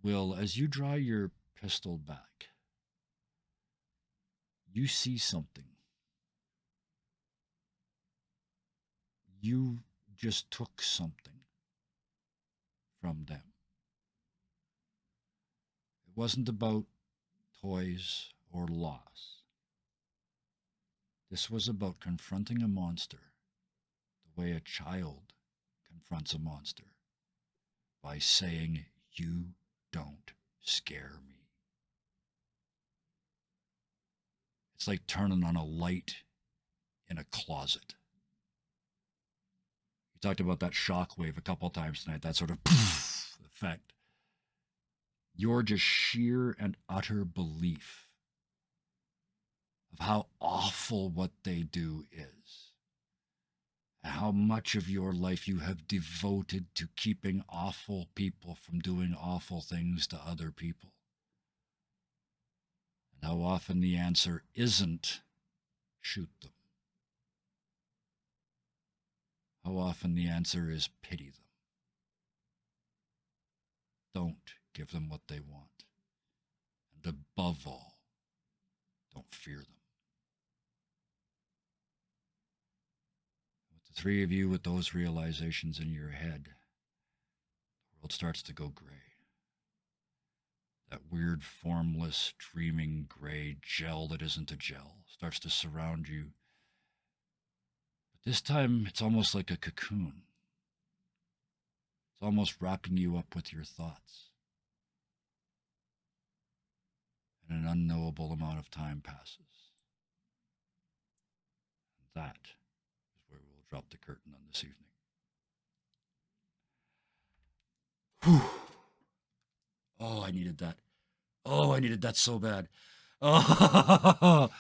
Will, as you draw your pistol back, you see something. You just took something from them. It wasn't about toys or loss. This was about confronting a monster the way a child confronts a monster, by saying, "You don't scare me." It's like turning on a light in a closet. You talked about that shockwave a couple times tonight, that sort of poof effect. Your just sheer and utter belief of how awful what they do is, and how much of your life you have devoted to keeping awful people from doing awful things to other people. And how often the answer isn't shoot them. How often the answer is pity them. Don't give them what they want. And above all, don't fear them. With the three of you with those realizations in your head, the world starts to go gray. That weird, formless, dreaming gray gel that isn't a gel starts to surround you. But this time, it's almost like a cocoon. It's almost wrapping you up with your thoughts. And an unknowable amount of time passes. And that is where we'll drop the curtain on this evening. Whew. Oh, I needed that. Oh, I needed that so bad. Oh,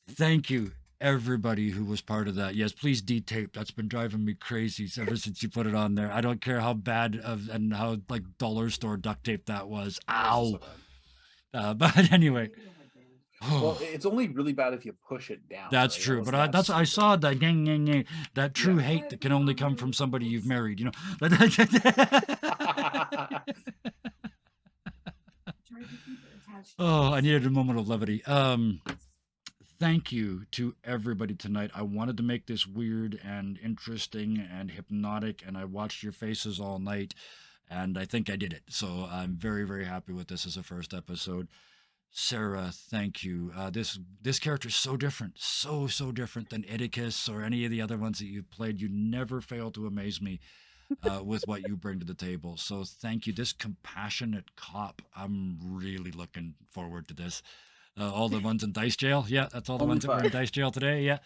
thank you, everybody who was part of that. Yes, please detape. That's been driving me crazy ever since you put it on there. I don't care how bad and how dollar store duct tape that was. Ow. But anyway, Well, it's only really bad if you push it down. That's right? true, Else but I that's saw that gang, gang, gang, that true Yeah. hate that can only come from somebody you've married, you know. Tried to keep it attached. Oh, I needed a moment of levity. Thank you to everybody tonight. I wanted to make this weird and interesting and hypnotic, and I watched your faces all night, and I think I did it. So I'm very, very happy with this as a first episode. Sarah, thank you. This character is so different, so different than Oedicus or any of the other ones that you've played. You never fail to amaze me with what you bring to the table. So thank you. This compassionate cop, I'm really looking forward to this. All the ones in Dice Jail, yeah, that's all the Only ones that were in 5. Dice Jail today, yeah.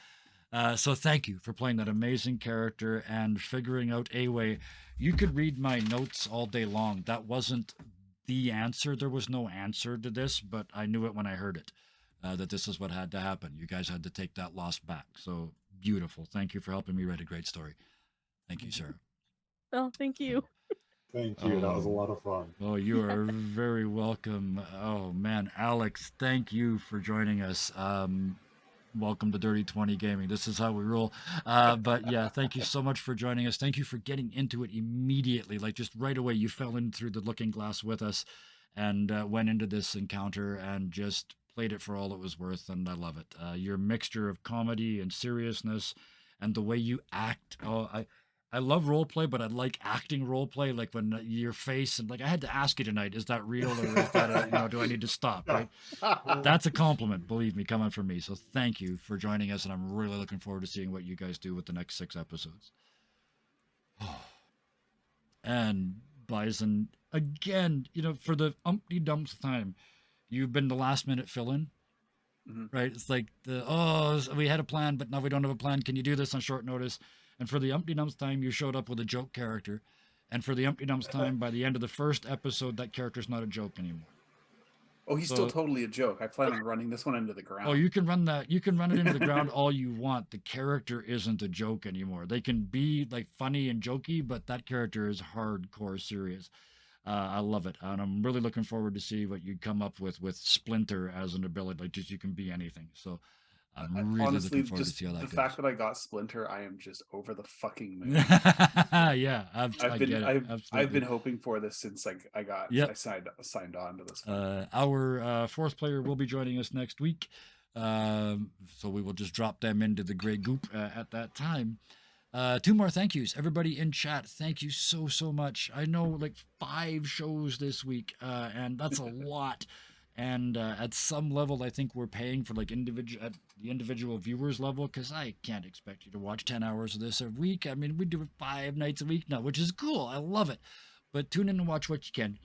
So thank you for playing that amazing character and figuring out a way. You could read my notes all day long. That wasn't the answer. There was no answer to this, but I knew it when I heard it, that this is what had to happen. You guys had to take that loss back. So beautiful. Thank you for helping me write a great story. Thank you, Sarah. Oh, thank you. Thank you. That was a lot of fun. Oh, you are very welcome. Oh man, Alex, thank you for joining us. Welcome to Dirty 20 Gaming. This is how we roll. But yeah, thank you so much for joining us. Thank you for getting into it immediately. Like just right away, you fell in through the looking glass with us and went into this encounter and just played it for all it was worth. And I love it. Your mixture of comedy and seriousness and the way you act. Oh, I love role play, but I like acting role play. Like when your face and like I had to ask you tonight, is that real or is that do I need to stop? Right? That's a compliment, believe me, coming from me. So thank you for joining us, and I'm really looking forward to seeing what you guys do with the next 6 episodes. And Bison, again, for the umpty dumpth time, you've been the last minute fill-in. Right? It's like we had a plan, but now we don't have a plan. Can you do this on short notice? And for the umpty dumpth time, you showed up with a joke character. And for the umpty dumpth time, by the end of the first episode, that character's not a joke anymore. Oh, he's still totally a joke. I plan on running this one into the ground. Oh, you can run that. You can run it into the ground all you want. The character isn't a joke anymore. They can be like funny and jokey, but that character is hardcore serious. I love it, and I'm really looking forward to see what you come up with Splinter as an ability. Like, just you can be anything. So I'm really honestly, looking forward to just see how that goes. The fact that I got Splinter, I am just over the fucking moon. Yeah, I've been hoping for this since I signed on to this one. Our fourth player will be joining us next week, so we will just drop them into the gray goop at that time. 2 more thank yous. Everybody in chat, thank you so much. I know like 5 shows this week, and that's a lot. And at some level, I think we're paying for like at the individual viewers level, because I can't expect you to watch 10 hours of this a week. I mean, we do it 5 nights a week now, which is cool. I love it. But tune in and watch what you can,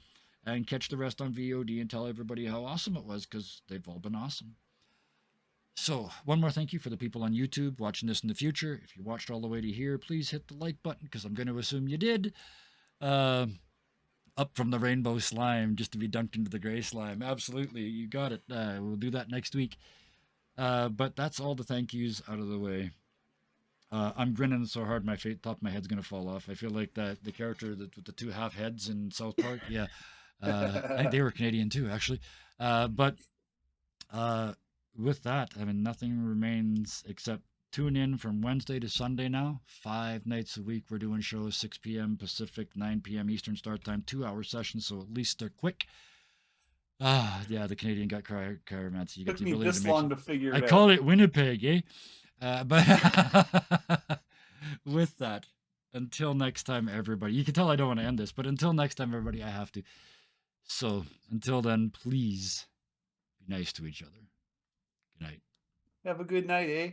and catch the rest on VOD and tell everybody how awesome it was, because they've all been awesome. So, one more thank you for the people on YouTube watching this in the future. If you watched all the way to here, please hit the like button, because I'm going to assume you did. Up from the rainbow slime just to be dunked into the gray slime. Absolutely, you got it. We'll do that next week. But that's all the thank yous out of the way. I'm grinning so hard my top of my head's going to fall off. I feel like the character with the 2 half heads in South Park. Yeah. I think they were Canadian too, actually. But with that, I mean, nothing remains except tune in from Wednesday to Sunday now. 5 nights a week we're doing shows, 6 p.m. Pacific, 9 p.m. Eastern start time, 2-hour sessions, so at least they're quick. Yeah, the Canadian got chiromancy. You got the ability this long to figure it out. I call it Winnipeg, eh? But with that, until next time, everybody. You can tell I don't want to end this, but until next time, everybody, I have to. So until then, please be nice to each other. Good night. Have a good night, eh?